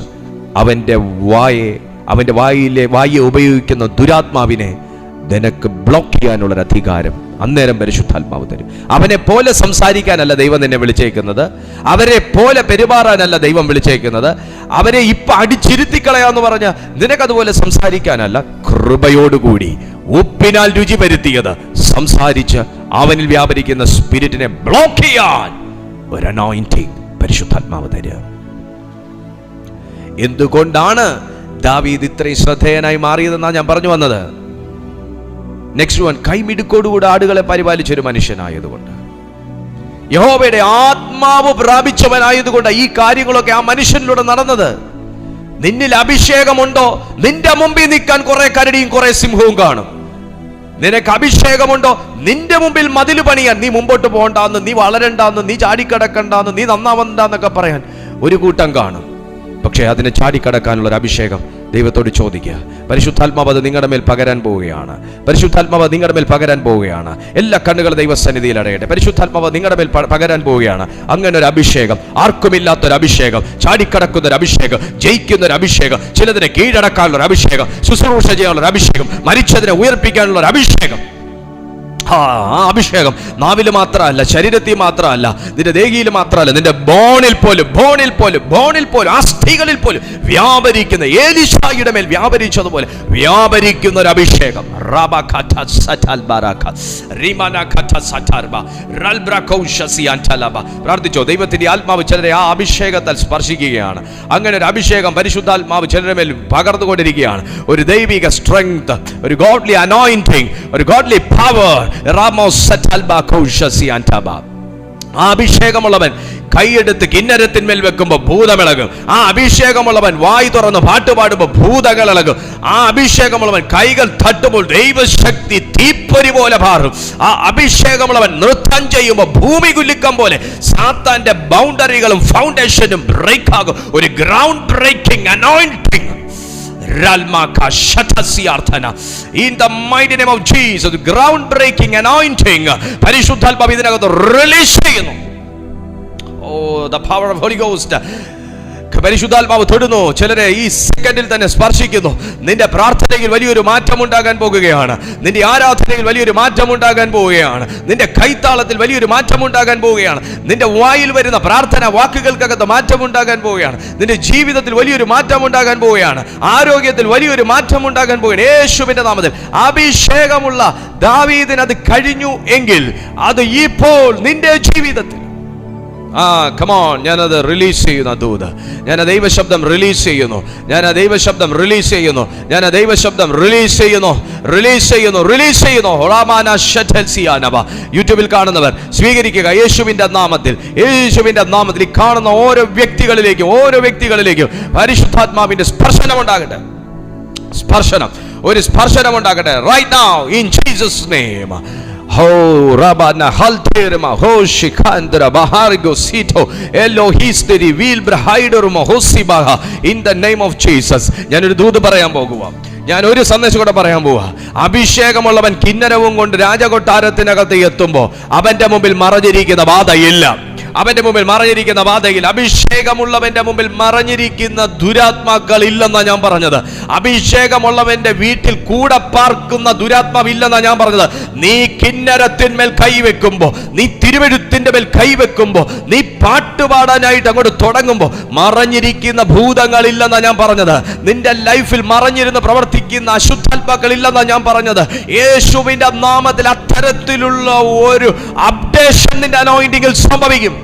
അവന്റെ വായെ ഉപയോഗിക്കുന്ന ദുരാത്മാവിനെ നിനക്ക് ബ്ലോക്ക് ചെയ്യാനുള്ളൊരു അധികാരം അന്നേരം പരിശുദ്ധാത്മാവ് തരും. അവനെ പോലെ സംസാരിക്കാനല്ല ദൈവം നിന്നെ വിളിച്ചേക്കുന്നത്, അവരെ പോലെ പെരുമാറാനല്ല ദൈവം വിളിച്ചേക്കുന്നത്, അവരെ ഇപ്പൊ അടിച്ചിരുത്തിക്കളയാന്ന് പറഞ്ഞ നിനക്കതുപോലെ സംസാരിക്കാനല്ല, കൃപയോടുകൂടി ഉപ്പിനാൽ രുചി വരുത്തിയത് സംസാരിച്ച് അവനിൽ വ്യാപരിക്കുന്ന സ്പിരിറ്റിനെ ബ്ലോക്ക് ചെയ്യാൻ ഒരു അനോയിന്റിംഗ് പരിശുദ്ധാത്മാവ് തരിക. എന്തുകൊണ്ടാണ് ദാവീദ് ഇത്രയും ശ്രദ്ധേയനായി മാറിയതെന്നാണ് ഞാൻ പറഞ്ഞു വന്നത്. നെക്സ്റ്റ് വൺ, കൈമിടുക്കോടുകൂടെ ആടുകളെ പരിപാലിച്ചൊരു മനുഷ്യനായതുകൊണ്ട്, യഹോവയുടെ ആത്മാവ് പ്രാപിച്ചവനായതുകൊണ്ട് ഈ കാര്യങ്ങളൊക്കെ ആ മനുഷ്യനിലൂടെ നടന്നത്. നിന്നിൽ അഭിഷേകമുണ്ടോ, നിന്റെ മുമ്പിൽ നിൽക്കാൻ കുറെ കരടിയും കുറെ സിംഹവും കാണും. നിനക്ക് അഭിഷേകമുണ്ടോ, നിന്റെ മുമ്പിൽ മതിൽ പണിയാൻ, നീ മുമ്പോട്ട് പോകണ്ടെന്ന്, നീ വളരണ്ടെന്ന്, നീ ചാടിക്കടക്കണ്ടെന്ന്, നീ നന്നാവണ്ടെന്നൊക്കെ പറയാൻ ഒരു കൂട്ടം കാണും. പക്ഷേ അതിനെ ചാടിക്കടക്കാനുള്ള ഒരു അഭിഷേകം ദൈവത്തോട് ചോദിക്കുക. പരിശുദ്ധാത്മാവ് അത് നിങ്ങളുടെ മേൽ പകരാൻ പോവുകയാണ്. പരിശുദ്ധാത്മാവ് നിങ്ങളുടെ മേൽ പകരാൻ പോവുകയാണ്. എല്ലാ കണ്ണുകളും ദൈവസന്നിധിയിൽ അടയട്ടെ. പരിശുദ്ധാത്മാവ് നിങ്ങളുടെ മേൽ പകരാൻ പോവുകയാണ്. അങ്ങനെ ഒരു അഭിഷേകം, ആർക്കുമില്ലാത്തൊരു അഭിഷേകം, ചാടിക്കടക്കുന്നൊരു അഭിഷേകം, ജയിക്കുന്നൊരു അഭിഷേകം, ചിലതിനെ കീഴടക്കാനുള്ള ഒരു അഭിഷേകം, ശുശ്രൂഷ ചെയ്യാനുള്ള ഒരു അഭിഷേകം, മരിച്ചതിനെ ഉയർപ്പിക്കാനുള്ള ഒരു അഭിഷേകം. ആ അഭിഷേകം നാവിൽ മാത്രമല്ല, ശരീരത്തിൽ മാത്രമല്ല, നിന്റെ ദേഹിയിൽ മാത്രമല്ല, നിന്റെ ബോണിൽ പോലും അസ്ഥികളിൽ പോലും വ്യാപരിക്കുന്ന, ഏലീശായുടെ മേൽ വ്യാപരിച്ചതുപോലെ വ്യാപരിക്കുന്ന ഒരു അഭിഷേകം. പ്രാർത്ഥിച്ചോ, ദൈവത്തിന്റെ ആത്മാവ് ചിലരെ ആ അഭിഷേകത്താൽ സ്പർശിക്കുകയാണ്. അങ്ങനെ ഒരു അഭിഷേകം പരിശുദ്ധാത്മാവ് ചിലരുടെ മേൽ പകർന്നുകൊണ്ടിരിക്കുകയാണ്. ഒരു ദൈവിക സ്ട്രെങ്ത്, ഒരു ഗോഡ്ലി അനോയിന്റിംഗ്, ഒരു ഗോഡ്ലി പവർ. ആ അഭിഷേകമുള്ളവൻ കൈയെടുത്ത് കിന്നരത്തിന്മേൽ വെക്കുമ്പോൾ ഭൂതമിളകും. ആ അഭിഷേകമുള്ളവൻ വായി തുറന്ന് പാട്ട് പാടുമ്പോൾ ഭൂതങ്ങൾ ഇളകും. ആ അഭിഷേകമുള്ളവൻ കൈകൾ തട്ടുമ്പോൾ ദൈവശക്തി തീപ്പൊരി പോലെ പാറും. ആ അഭിഷേകമുള്ളവൻ നൃത്തം ചെയ്യുമ്പോൾ ഭൂമി കുലുക്കം പോലെ സാത്താന്റെ ബൗണ്ടറികളും ഫൗണ്ടേഷനും ബ്രേക്ക് ആകും. ഒരു ground breaking anointing. In the mighty name of Jesus, ground breaking anointing പരിശുദ്ധാത്മാവ് ഇതിനകത്ത് റിലീസ് ചെയ്യുന്നു. Oh, the power of Holy Ghost. പരിശുദ്ധാത്മാവ് തൊടുന്നു, ചിലരെ ഈ സെക്കൻഡിൽ തന്നെ സ്പർശിക്കുന്നു. നിന്റെ പ്രാർത്ഥനയിൽ വലിയൊരു മാറ്റം ഉണ്ടാകാൻ പോകുകയാണ്. നിന്റെ ആരാധനയിൽ വലിയൊരു മാറ്റം ഉണ്ടാകാൻ പോവുകയാണ്. നിന്റെ കൈത്താളത്തിൽ വലിയൊരു മാറ്റം ഉണ്ടാകാൻ പോവുകയാണ്. നിന്റെ വായിൽ വരുന്ന പ്രാർത്ഥന വാക്കുകൾക്കകത്ത് മാറ്റം ഉണ്ടാകാൻ പോവുകയാണ്. നിന്റെ ജീവിതത്തിൽ വലിയൊരു മാറ്റം ഉണ്ടാകാൻ പോവുകയാണ്. ആരോഗ്യത്തിൽ വലിയൊരു മാറ്റം ഉണ്ടാകാൻ പോവുകയാണ്. യേശുവിന്റെ നാമത്തിൽ. അഭിഷേകമുള്ള ദാവീദിന് അത് കഴിഞ്ഞു എങ്കിൽ അത് ഇപ്പോൾ നിന്റെ ജീവിതത്തിൽ ഞാനത് റിലീസ് ചെയ്യുന്നു. ദൂത് ഞാൻ ദൈവശബ്ദം റിലീസ് ചെയ്യുന്നു. യൂട്യൂബിൽ കാണുന്നവർ സ്വീകരിക്കുക. യേശുവിന്റെ നാമത്തിൽ ഈ കാണുന്ന ഓരോ വ്യക്തികളിലേക്കും പരിശുദ്ധാത്മാവിന്റെ സ്പർശനം ഉണ്ടാകട്ടെ. ഒരു സ്പർശനം ഉണ്ടാകട്ടെ. Right now in Jesus name. Ho rabana halterma ho shikandra baharigo sito elohisteri vil brahaiderma hosibaha in the name of Jesus. ഞാൻ ഒരു ദൂത് പറയാൻ പോകുക. ഞാൻ ഒരു സന്ദേശം കൂടെ പറയാൻ പോവാ. അഭിഷേകമുള്ളവൻ കിന്നരവും കൊണ്ട് രാജകൊട്ടാരത്തിനകത്ത് എത്തുമ്പോൾ അവന്റെ മുമ്പിൽ മറഞ്ഞിരിക്കുന്ന ബാധയില്ല. അവന്റെ മുമ്പിൽ മറഞ്ഞിരിക്കുന്ന ബാധയിൽ, അഭിഷേകമുള്ളവന്റെ മുമ്പിൽ മറഞ്ഞിരിക്കുന്ന ദുരാത്മാക്കൾ ഇല്ലെന്നാ ഞാൻ പറഞ്ഞത്. അഭിഷേകമുള്ളവന്റെ വീട്ടിൽ കൂടെ പാർക്കുന്ന ദുരാത്മാവില്ലെന്നാ ഞാൻ പറഞ്ഞത്. നീ കിന്നരത്തിന്മേൽ കൈവെക്കുമ്പോ, നീ തിരുവെഴുത്തിന്റെ മേൽ കൈവെക്കുമ്പോ, നീ പാട്ടുപാടാനായിട്ട് അങ്ങോട്ട് തുടങ്ങുമ്പോ മറഞ്ഞിരിക്കുന്ന ഭൂതങ്ങളില്ലെന്നാ ഞാൻ പറഞ്ഞത്. നിന്റെ ലൈഫിൽ മറഞ്ഞിരുന്ന് പ്രവർത്തിക്കുന്ന അശുദ്ധാത്മാക്കൾ ഇല്ലെന്നാ ഞാൻ പറഞ്ഞത്. യേശുവിന്റെ നാമത്തിൽ അത്തരത്തിലുള്ള ഒരു അപ്ഡേഷൻ നിന്റെ അനോയിന്റിംഗിൽ സംഭവിക്കും.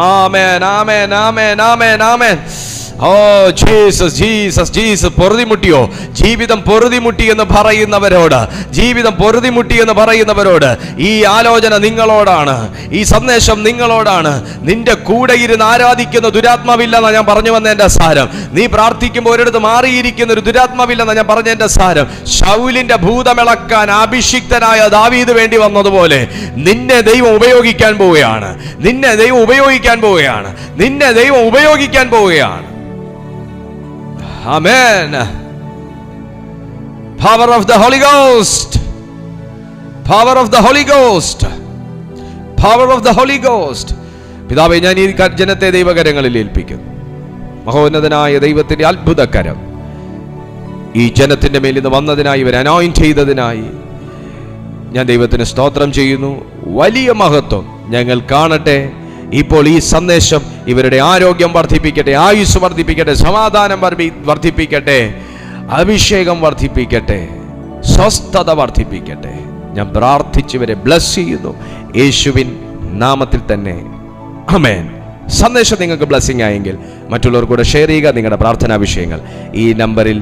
ആമേൻ, ആമേൻ, ആമേൻ, ആമേൻ, ആമേൻ. Oh Jesus, Jesus, Jesus. പൊറുതിമുട്ടിയോ? ജീവിതം പൊറുതിമുട്ടി എന്ന് പറയുന്നവരോട്, ജീവിതം പൊറുതിമുട്ടി എന്ന് പറയുന്നവരോട് ഈ ആലോചന നിങ്ങളോടാണ്, ഈ സന്ദേശം നിങ്ങളോടാണ്. നിന്റെ കൂടെ ഇരുന്ന് ആരാധിക്കുന്ന ദുരാത്മാവില്ലെന്നാ ഞാൻ പറഞ്ഞു വന്നതിന്റെ സാരം. നീ പ്രാർത്ഥിക്കുമ്പോൾ ഒരിടത്ത് മാറിയിരിക്കുന്ന ഒരു ദുരാത്മാവില്ലെന്നാ ഞാൻ പറഞ്ഞതിന്റെ സാരം. ശൗലിന്റെ ഭൂതമിളക്കാൻ അഭിഷിക്തനായ ദാവീദ് വേണ്ടി വന്നതുപോലെ നിന്നെ ദൈവം ഉപയോഗിക്കാൻ പോവുകയാണ്. നിന്നെ ദൈവം ഉപയോഗിക്കാൻ പോവുകയാണ്. നിന്നെ ദൈവം ഉപയോഗിക്കാൻ പോവുകയാണ്. Amen. Power of the Holy Ghost. Power of the Holy Ghost. Power of the Holy Ghost. പിതാവേ, ഞാൻ ഈ ജനത്തെ ദൈവകരങ്ങളിൽ ഏൽപ്പിക്കുന്നു. മഹോന്നതനായ ദൈവത്തിന്റെ അത്ഭുതകരം ഈ ജനത്തിന്റെ മേൽ ഇന്ന് വന്നതിനായി, ഇവരെ അനോയിന്റ് ചെയ്തതിനായി ഞാൻ ദൈവത്തിന് സ്തോത്രം ചെയ്യുന്നു. വലിയ മഹത്വം ഞങ്ങൾ കാണട്ടെ. ഇപ്പോൾ ഈ സന്ദേശം ഇവരുടെ ആരോഗ്യം വർദ്ധിപ്പിക്കട്ടെ, ആയുസ് വർദ്ധിപ്പിക്കട്ടെ, സമാധാനം വർദ്ധിപ്പിക്കട്ടെ, അഭിഷേകം വർദ്ധിപ്പിക്കട്ടെ, സ്വസ്ഥത വർദ്ധിപ്പിക്കട്ടെ. ഞാൻ പ്രാർത്ഥിച്ചവരെ ബ്ലസ് ചെയ്യുന്നു യേശുവിൻ നാമത്തിൽ തന്നെ. ആമേൻ. സന്ദേശം നിങ്ങൾക്ക് ബ്ലെസ്സിങ് ആയെങ്കിൽ മറ്റുള്ളവർ കൂടെ ഷെയർ ചെയ്യുക. നിങ്ങളുടെ പ്രാർത്ഥനാ വിഷയങ്ങൾ ഈ നമ്പറിൽ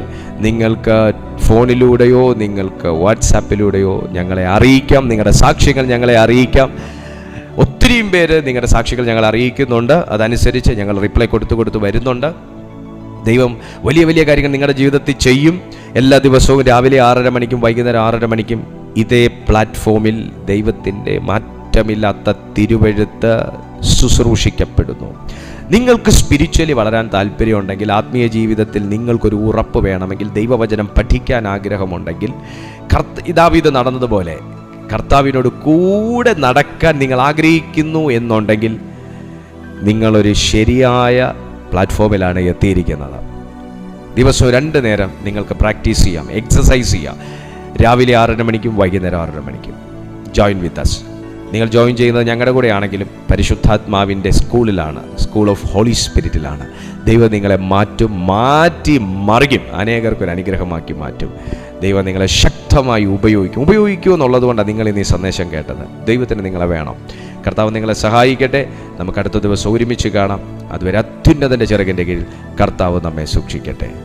നിങ്ങൾക്ക് ഫോണിലൂടെയോ നിങ്ങൾക്ക് വാട്സാപ്പിലൂടെയോ ഞങ്ങളെ അറിയിക്കാം. നിങ്ങളുടെ സാക്ഷ്യങ്ങൾ ഞങ്ങളെ അറിയിക്കാം. ഒത്തിരിയും പേര് നിങ്ങളുടെ സാക്ഷികൾ ഞങ്ങൾ അറിയിക്കുന്നുണ്ട്. അതനുസരിച്ച് ഞങ്ങൾ റിപ്ലൈ കൊടുത്തു വരുന്നുണ്ട്. ദൈവം വലിയ വലിയ കാര്യങ്ങൾ നിങ്ങളുടെ ജീവിതത്തിൽ ചെയ്യും. എല്ലാ ദിവസവും രാവിലെ 6:30 മണിക്കും വൈകുന്നേരം 6:30 മണിക്കും ഇതേ പ്ലാറ്റ്ഫോമിൽ ദൈവത്തിൻ്റെ മാറ്റമില്ലാത്ത തിരുവെഴുത്ത് ശുശ്രൂഷിക്കപ്പെടുന്നു. നിങ്ങൾക്ക് സ്പിരിച്വലി വളരാൻ താല്പര്യമുണ്ടെങ്കിൽ, ആത്മീയ ജീവിതത്തിൽ നിങ്ങൾക്കൊരു ഉറപ്പ് വേണമെങ്കിൽ, ദൈവവചനം പഠിക്കാൻ ആഗ്രഹമുണ്ടെങ്കിൽ, ദാവീദ് നടന്നതുപോലെ കർത്താവിനോട് കൂടെ നടക്കാൻ നിങ്ങൾ ആഗ്രഹിക്കുന്നു എന്നുണ്ടെങ്കിൽ നിങ്ങളൊരു ശരിയായ പ്ലാറ്റ്ഫോമിലാണ് എത്തിയിരിക്കുന്നത്. ദിവസവും 2 നേരം നിങ്ങൾക്ക് പ്രാക്ടീസ് ചെയ്യാം, എക്സസൈസ് ചെയ്യാം. രാവിലെ 6:30 മണിക്കും വൈകുന്നേരം 6:30 മണിക്കും. Join with us. നിങ്ങൾ ജോയിൻ ചെയ്യുന്നത് ഞങ്ങളുടെ കൂടെ ആണെങ്കിലും പരിശുദ്ധാത്മാവിൻ്റെ സ്കൂളിലാണ്, സ്കൂൾ ഓഫ് ഹോളി സ്പിരിറ്റിലാണ്. ദൈവം നിങ്ങളെ മാറ്റി മറിയും, അനേകർക്കൊരു അനുഗ്രഹമാക്കി മാറ്റും. ദൈവം നിങ്ങളെ ശക്തമായി ഉപയോഗിക്കൂ എന്നുള്ളത് കൊണ്ടാണ് നിങ്ങൾ ഇന്ന് ഈ സന്ദേശം കേട്ടത്. ദൈവത്തിന് നിങ്ങളെ വേണം. കർത്താവ് നിങ്ങളെ സഹായിക്കട്ടെ. നമുക്ക് അടുത്ത ദിവസം ഒരുമിച്ച് കാണാം. അതുവരെ അത്യുന്നതൻ്റെ ചിറകിൻ്റെ കീഴിൽ കർത്താവ് നമ്മെ സൂക്ഷിക്കട്ടെ.